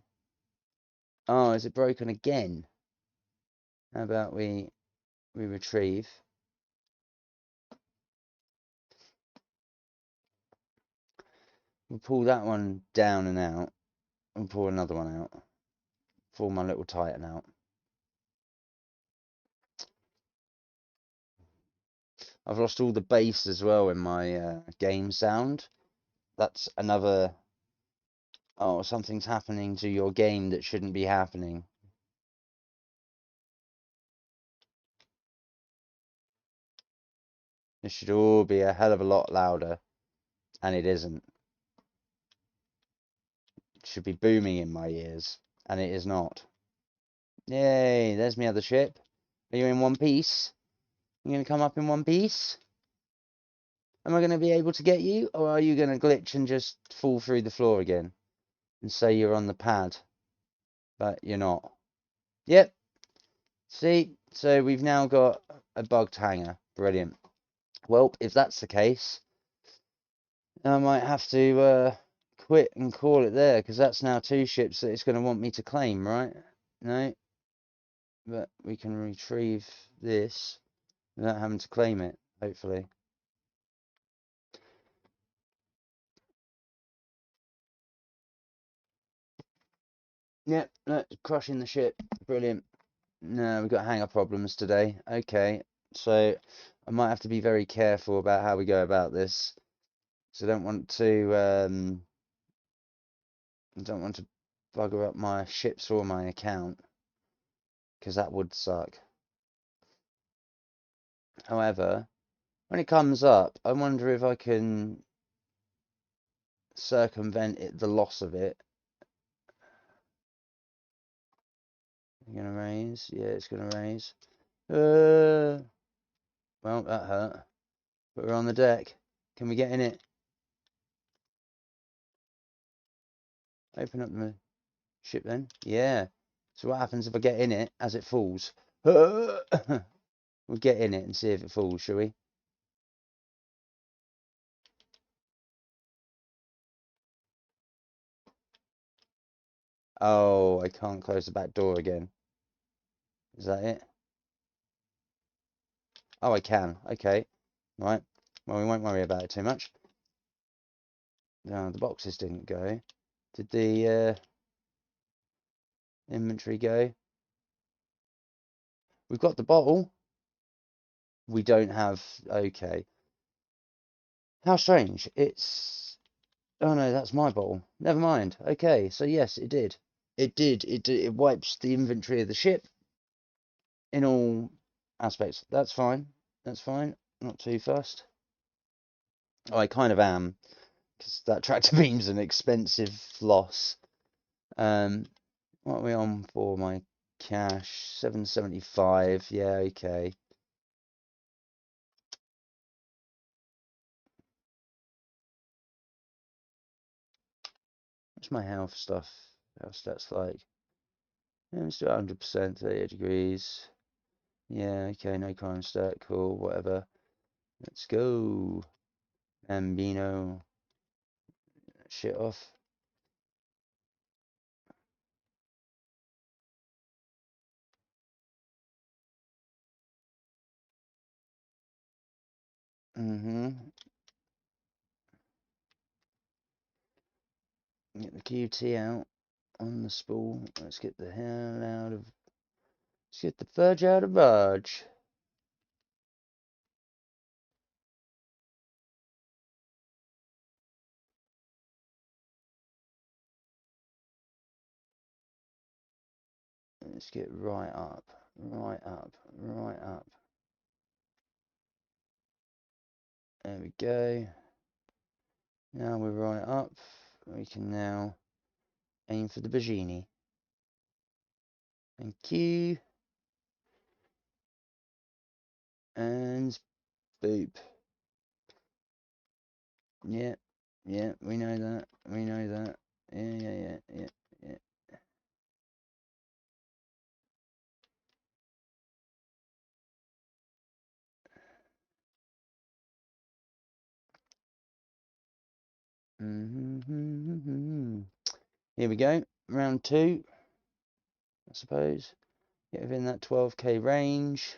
Oh, is it broken again? How about we retrieve? We'll pull that one down and out. We'll pull another one out. Pull my little Titan out. I've lost all the bass as well in my game sound. That's another... Oh, something's happening to your game that shouldn't be happening. It should all be a hell of a lot louder, and it isn't. It should be booming in my ears, and it is not. Yay, there's my other ship. Are you in one piece? You gonna come up in one piece? Am I gonna be able to get you, or are you gonna glitch and just fall through the floor again and say you're on the pad, but you're not? Yep. See, so we've now got a bugged hangar. Brilliant. Well, if that's the case, I might have to quit and call it there, because that's now 2 ships that it's going to want me to claim, right? No, but we can retrieve this without having to claim it, hopefully. Yep, no, crushing the ship. Brilliant. No, we've got hangar problems today. Okay, so I might have to be very careful about how we go about this. So I don't want to bugger up my ships or my account, because that would suck. However, when it comes up, I wonder if I can circumvent it, the loss of it. You're gonna raise? Yeah, it's gonna raise. Well, that hurt. But we're on the deck. Can we get in it? Open up the ship then. Yeah. So what happens if I get in it as it falls? We'll get in it and see if it falls, shall we? Oh, I can't close the back door again. Is that it? Oh, I can. Okay. Right. Well, we won't worry about it too much. No, the boxes didn't go. Did the inventory go? We've got the bottle. We don't have... Okay. How strange. It's... Oh no, that's my bottle. Never mind. Okay, so yes, it did. It did. It wipes the inventory of the ship in all aspects. That's fine. That's fine. Not too fussed. Oh, I kind of am, because that tractor beam's an expensive loss. What are we on for my cash? 775. Yeah, okay. What's my health stuff? Health stats like? Yeah, let's do 100%, 38 degrees. Yeah, okay, no crime stat, cool, whatever. Let's go. Ambino. Shit off. Get the QT out on the spool. Let's get the hell out of... Let's get the fudge out of budge. Let's get right up, right up, right up. There we go. Now we're right up. We can now aim for the Bajini. Thank you. And boop. Yeah, yeah, we know that. We know that. Yeah. Here we go. Round 2, I suppose. Get within that 12k range.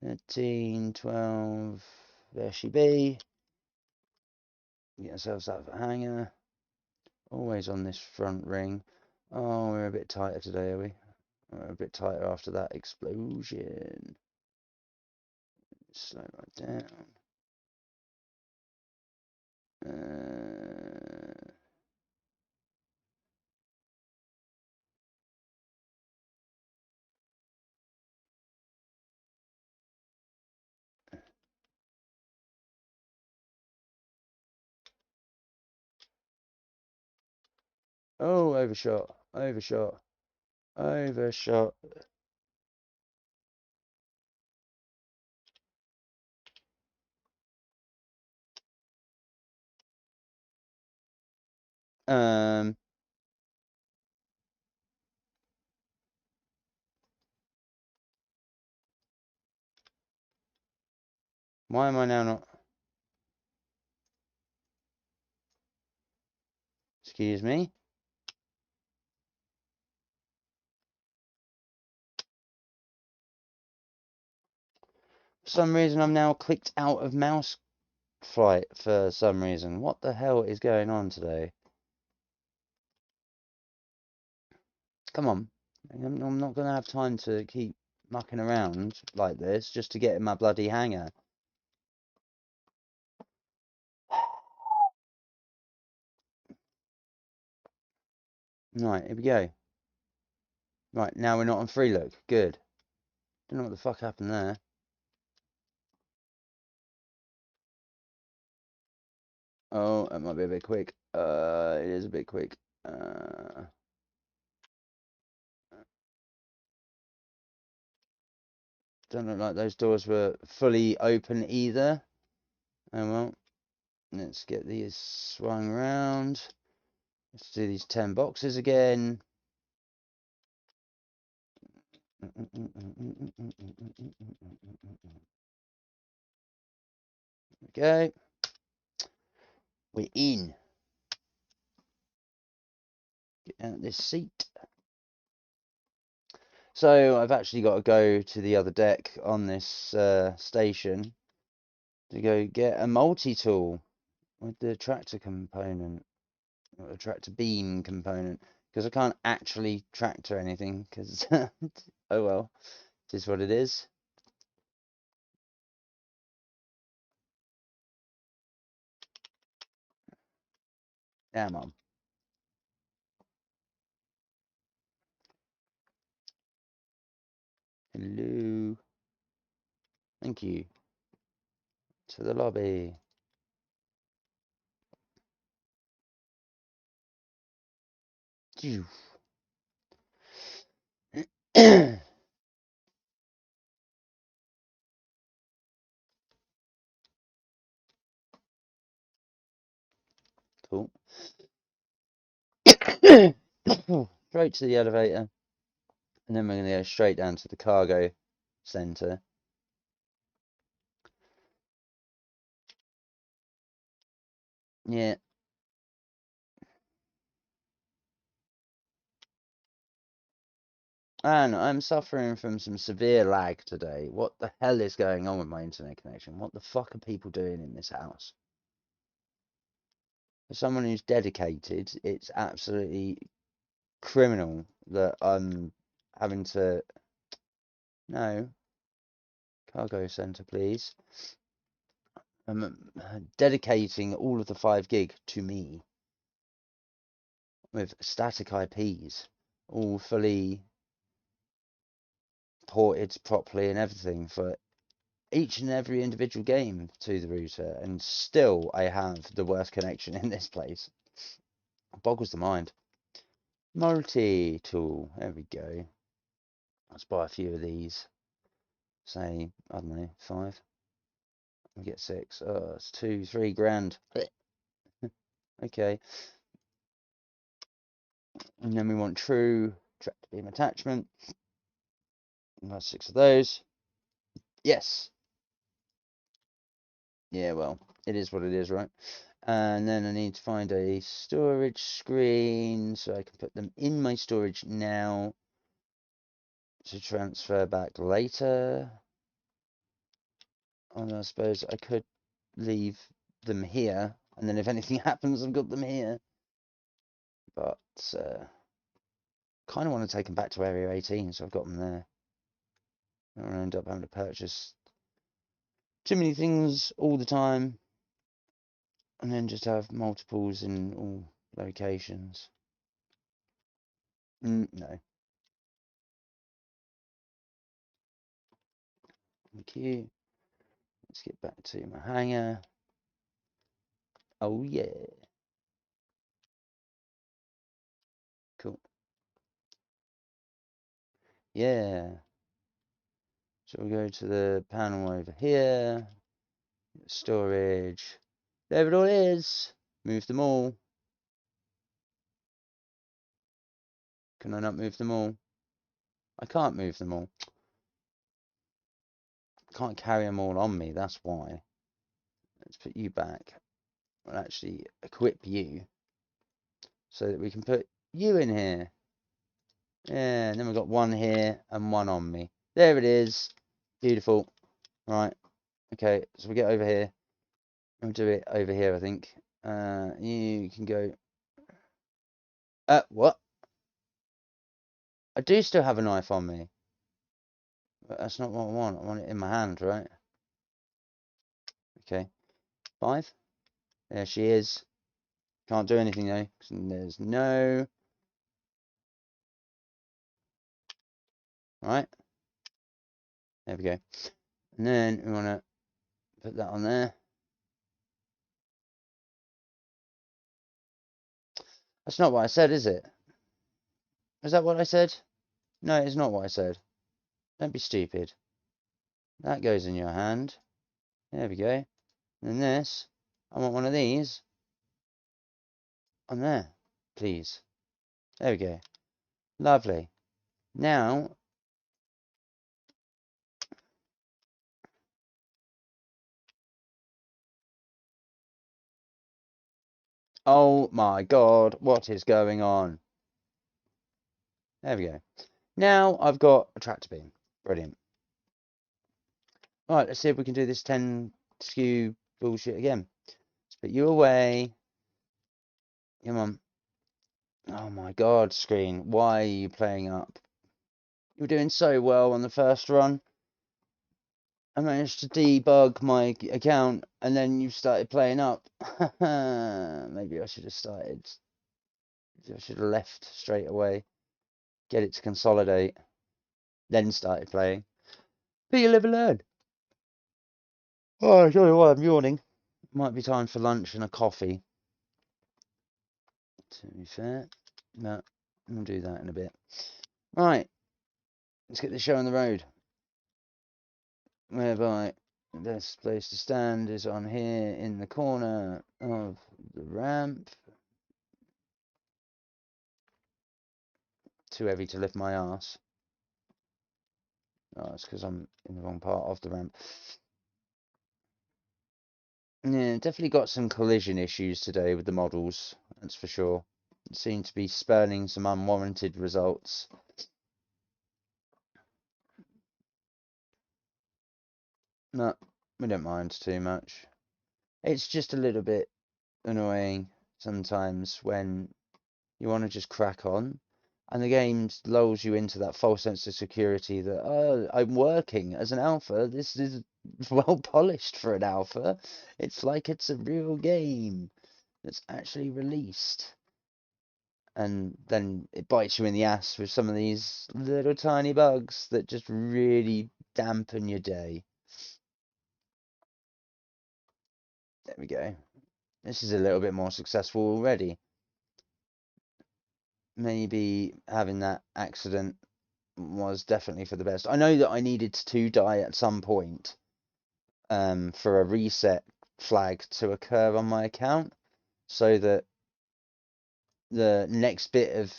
13, 12. There she be. Get ourselves out of a hanger. Always on this front ring. Oh, we're a bit tighter today, are we? We're a bit tighter after that explosion. Slow right down. Oh, overshot, overshot, overshot. Um, why am I now not? Excuse me. For some reason, I'm now clicked out of mouse flight for some reason. What the hell is going on today? Come on. I'm not going to have time to keep mucking around like this just to get in my bloody hanger. Right, here we go. Right, now we're not on free look. Good. Don't know what the fuck happened there. Oh, that might be a bit quick. It is a bit quick. Don't look like those doors were fully open either. Oh well. Let's get these swung around. Let's do these 10 boxes again. Okay. We're in. Get out this seat. So I've actually got to go to the other deck on this station to go get a multi-tool with the tractor component, or the tractor beam component, because I can't actually tractor anything, because, oh well, it is what it is. Damn on. Hello. Thank you. To the lobby. Cool. Straight to the elevator, and then we're going to go straight down to the cargo center. Yeah. And I'm suffering from some severe lag today. What the hell is going on with my internet connection? What the fuck are people doing in this house? For someone who's dedicated, it's absolutely criminal that I'm having to... No. Cargo center, please. I'm dedicating all of the 5 gig to me with static IPs, all fully ported properly and everything for each and every individual game to the router, and still I have the worst connection in this place. It boggles the mind. Multi-tool, there we go. Let's buy a few of these. Say, I don't know, 5. We get 6. Oh, it's 2, 3 grand. Okay. And then we want true tractor beam attachment. That's 6 of those. Yes. Yeah, well, it is what it is, right? And then I need to find a storage screen so I can put them in my storage now to transfer back later. And I suppose I could leave them here, and then if anything happens, I've got them here. But kind of want to take them back to Area 18, so I've got them there. I don't want to end up having to purchase too many things all the time, and then just have multiples in all locations. No. Thank you. Let's get back to my hanger. Oh yeah. Cool. Yeah. So we'll go to the panel over here. Storage. There it all is. Move them all. Can I not move them all? I can't move them all. I can't carry them all on me, that's why. Let's put you back. We'll actually equip you so that we can put you in here. Yeah, and then we've got one here and one on me. There it is. Beautiful. Right. Okay, so we get over here. We'll do it over here, I think. You can go. What? I do still have a knife on me. But that's not what I want. I want it in my hand, right? Okay. 5. There she is. Can't do anything though. There's no. Right. There we go. And then we want to put that on there. That's not what I said, is it? Is that what I said? No, it's not what I said. Don't be stupid. That goes in your hand. There we go. And this, I want one of these on there, please. There we go. Lovely. Now, oh my God, what is going on? There we go. Now I've got a tractor beam. Brilliant. All right, let's see if we can do this 10 skew bullshit again. Let's put you away. Come on. Oh my God, screen. Why are you playing up? You were doing so well on the first run. I managed to debug my account and then you started playing up. Maybe I should have started. I should have left straight away. Get it to consolidate. Then started playing. But you live and learn. Oh, I tell you what, I'm yawning. Might be time for lunch and a coffee. To be fair. No, we'll do that in a bit. Right. Let's get the show on the road. Whereby the best place to stand is on here in the corner of the ramp. Too heavy to lift my ass. Oh, it's because I'm in the wrong part of the ramp. Yeah, definitely got some collision issues today with the models, that's for sure. It seemed to be spurning some unwarranted results. No, we don't mind too much. It's just a little bit annoying sometimes when you want to just crack on and the game lulls you into that false sense of security that, oh, I'm working as an alpha. This is well polished for an alpha. It's like it's a real game that's actually released. And then it bites you in the ass with some of these little tiny bugs that just really dampen your day. There we go. This is a little bit more successful already. Maybe having that accident was definitely for the best. I know that I needed to die at some point for a reset flag to occur on my account so that the next bit of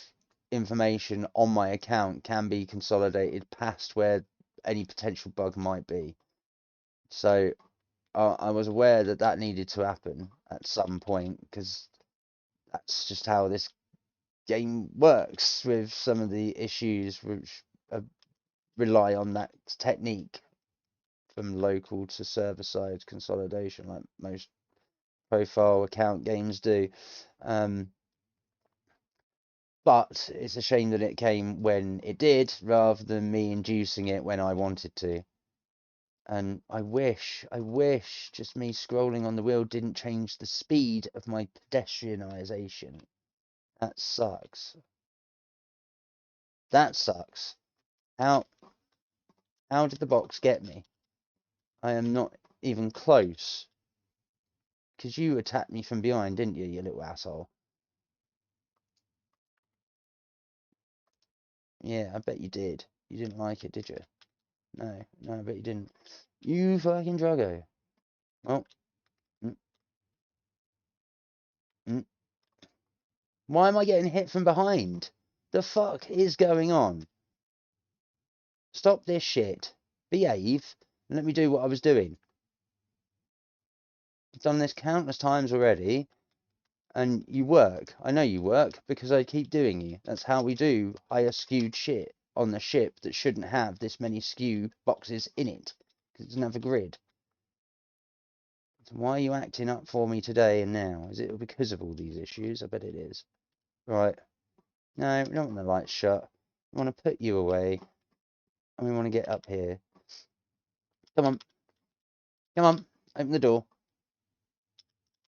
information on my account can be consolidated past where any potential bug might be. So I was aware that that needed to happen at some point because that's just how this game works with some of the issues which rely on that technique from local to server side consolidation, like most profile account games do. But it's a shame that it came when it did, rather than me inducing it when I wanted to. And I wish, just me scrolling on the wheel didn't change the speed of my pedestrianisation. That sucks. That sucks. How did the box get me? I am not even close. Because you attacked me from behind, didn't you, you little asshole? Yeah, I bet you did. You didn't like it, did you? No, I bet you didn't. You fucking druggo. Oh, mm, mm. Why am I getting hit from behind? The fuck is going on? Stop this shit. Behave and let me do what I was doing. I've done this countless times already. And you work. I know you work because I keep doing you. That's how we do higher skewed shit on the ship that shouldn't have this many skew boxes in it. Because it doesn't have a grid. So why are you acting up for me today and now? Is it because of all these issues? I bet it is. Right. No, we don't want the lights shut. We want to put you away. And we want to get up here. Come on. Come on. Open the door.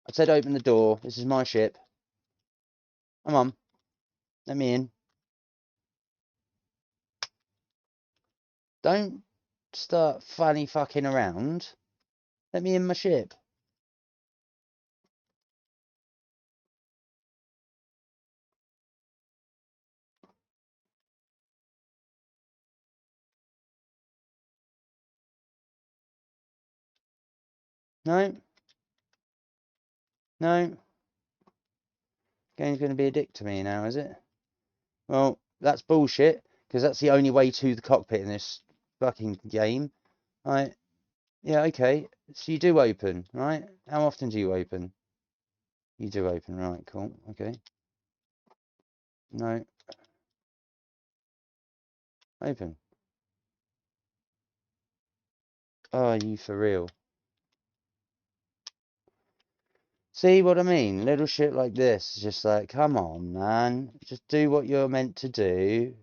I said open the door. This is my ship. Come on. Let me in. Don't start funny fucking around. Let me in my ship. No. No. Game's going to be a dick to me now, is it? Well, that's bullshit, because that's the only way to the cockpit in this fucking game. Right. Yeah, okay. So you do open, right? How often do you open? You do open, right, cool, okay. No. Open. Oh, are you for real? See what I mean? Little shit like this. It's just like, come on, man. Just do what you're meant to do.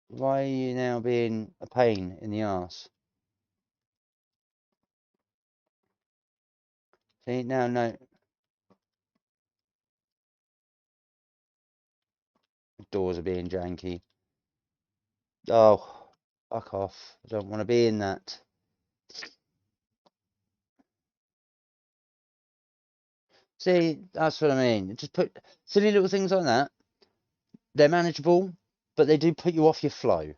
Why are you now being a pain in the arse? See, now, no. Doors are being janky. Oh, fuck off. I don't want to be in that. See, that's what I mean. Just put silly little things like that. They're manageable, but they do put you off your flow.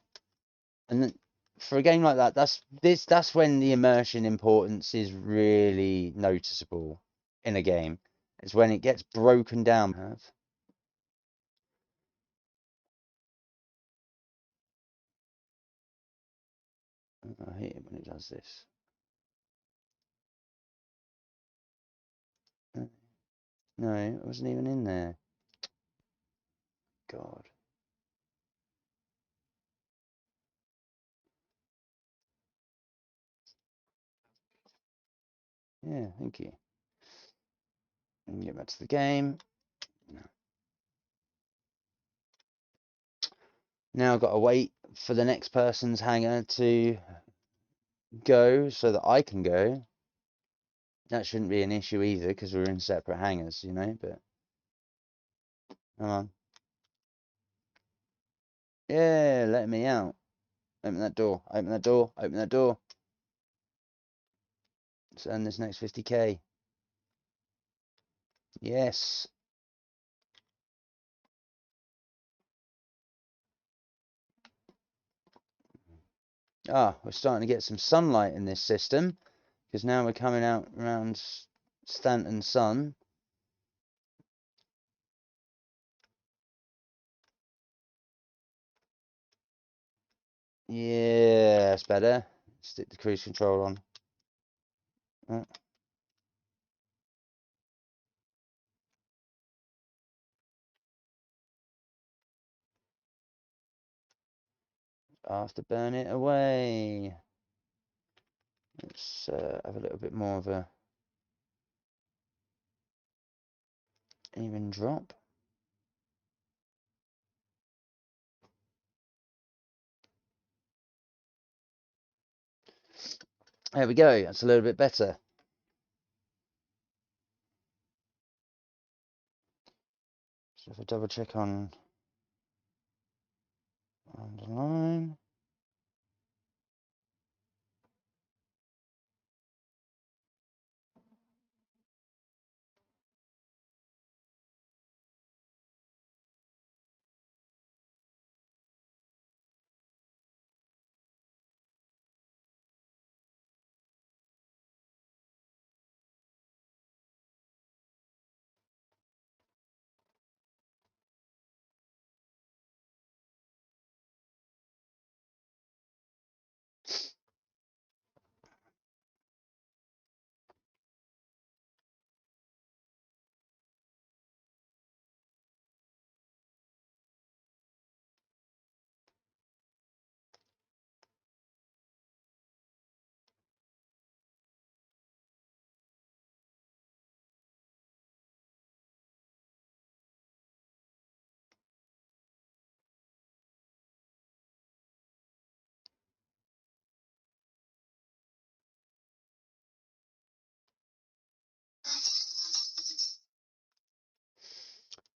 And then, for a game like that, that's when the immersion importance is really noticeable in a game. It's when it gets broken down. I hate it when it does this. No, it wasn't even in there. God. Yeah, thank you. And get back to the game. Now I've got to wait for the next person's hangar to go so that I can go. That shouldn't be an issue either because we're in separate hangars, you know, but come on. Yeah, let me out. Open that door, open that door, open that door. Let's earn this next 50k. Yes. Ah, we're starting to get some sunlight in this system because now we're coming out around Stanton Sun. Yeah, that's better. Stick the cruise control on. I have to burn it away. Let's have a little bit more of a even drop. There we go. That's a little bit better. So if I double check on underline.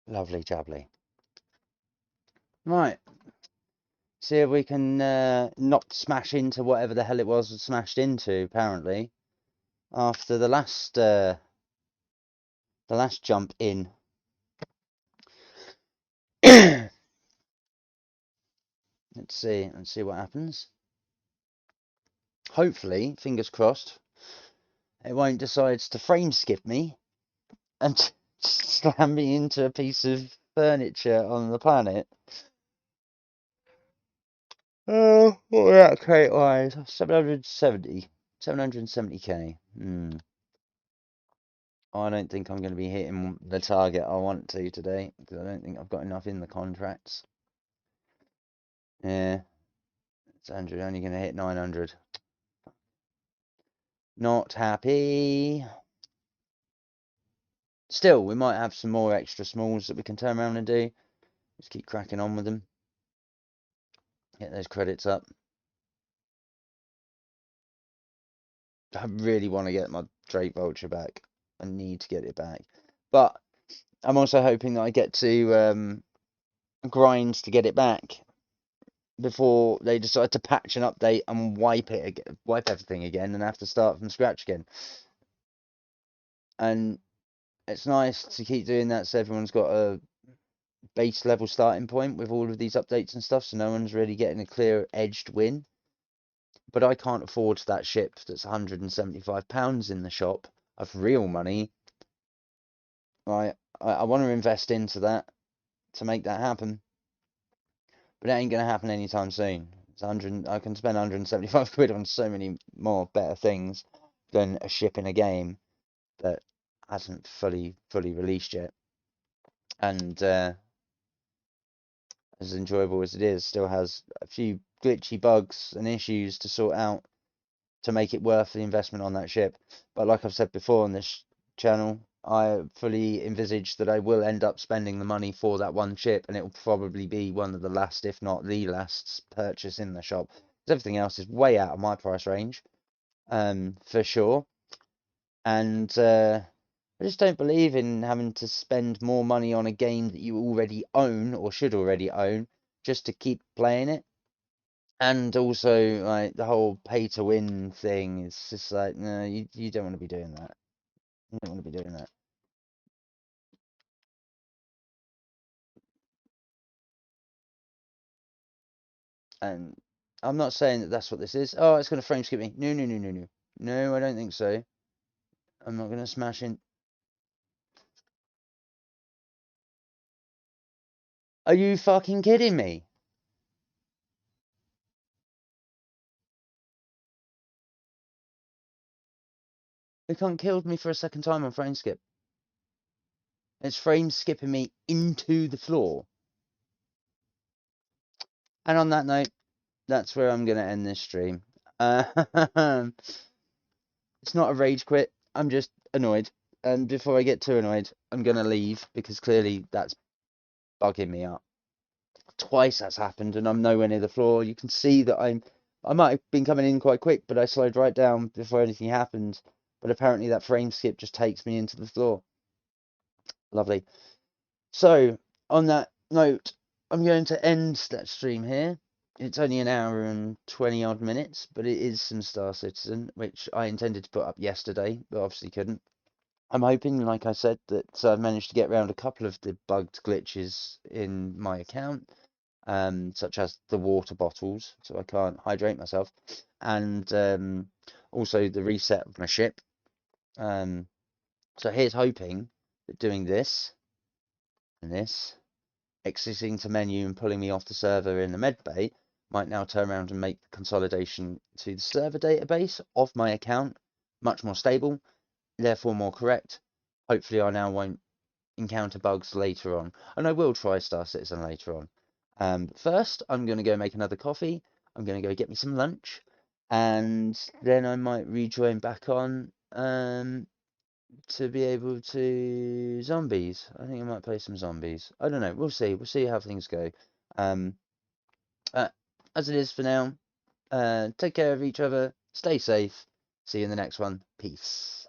Lovely jubbly. Right. See if we can not smash into whatever the hell it was smashed into, apparently. After the last jump in. Let's see what happens. Hopefully, fingers crossed, it won't decide to frame skip me and slam me into a piece of furniture on the planet. Oh, what was that crate wise? 770k. I don't think I'm going to be hitting the target I want to today, because I don't think I've got enough in the contracts. Yeah, it's Andrew only going to hit 900. Not happy. Still, we might have some more extra smalls that we can turn around and do. Just keep cracking on with them. Get those credits up. I really want to get my Drake Vulture back. I need to get it back. But I'm also hoping that I get to grind to get it back before they decide to patch and update and wipe everything again and have to start from scratch again. And it's nice to keep doing that so everyone's got a base level starting point with all of these updates and stuff, so no one's really getting a clear edged win. But I can't afford that ship that's £175 in the shop of real money. I want to invest into that to make that happen. But it ain't going to happen anytime soon. It's 100, I can spend 175 quid on so many more better things than a ship in a game that hasn't fully released yet. And as enjoyable as it is, still has a few glitchy bugs and issues to sort out to make it worth the investment on that ship. But like I've said before on this channel, I fully envisage that I will end up spending the money for that one ship, and it will probably be one of the last, if not the last, purchase in the shop. Everything else is way out of my price range, for sure. And I just don't believe in having to spend more money on a game that you already own or should already own just to keep playing it. And also, like, the whole pay to win thing is just like, no, you don't want to be doing that. You don't want to be doing that. And I'm not saying that that's what this is. Oh, it's going to frame skip me. No, no, no, no, no. No, I don't think so. I'm not going to smash in. Are you fucking kidding me? It can't killed me for a second time on frame skip. It's frame skipping me into the floor. And on that note, that's where I'm going to end this stream. It's not a rage quit. I'm just annoyed. And before I get too annoyed, I'm going to leave because clearly that's bugging me up. Twice that's happened and I'm nowhere near the floor. You can see that I'm I might have been coming in quite quick, but I slowed right down before anything happened. But apparently that frame skip just takes me into the floor. Lovely. So, on that note, I'm going to end that stream here. It's only an hour and 20 odd minutes, but it is some Star Citizen, which I intended to put up yesterday, but obviously couldn't. I'm hoping, like I said, that I've managed to get around a couple of the bugged glitches in my account, such as the water bottles, so I can't hydrate myself, and also the reset of my ship. So here's hoping that doing this and this, exiting to menu and pulling me off the server in the med bay, might now turn around and make the consolidation to the server database of my account much more stable, therefore more correct. Hopefully I now won't encounter bugs later on, and I will try Star Citizen later on. First, I'm going to go make another coffee. I'm going to go get me some lunch, and then I might rejoin back on to be able to zombies. I think I might play some zombies. I don't know. We'll see. We'll see how things go. Um, uh, as it is for now, take care of each other. Stay safe. See you in the next one. Peace.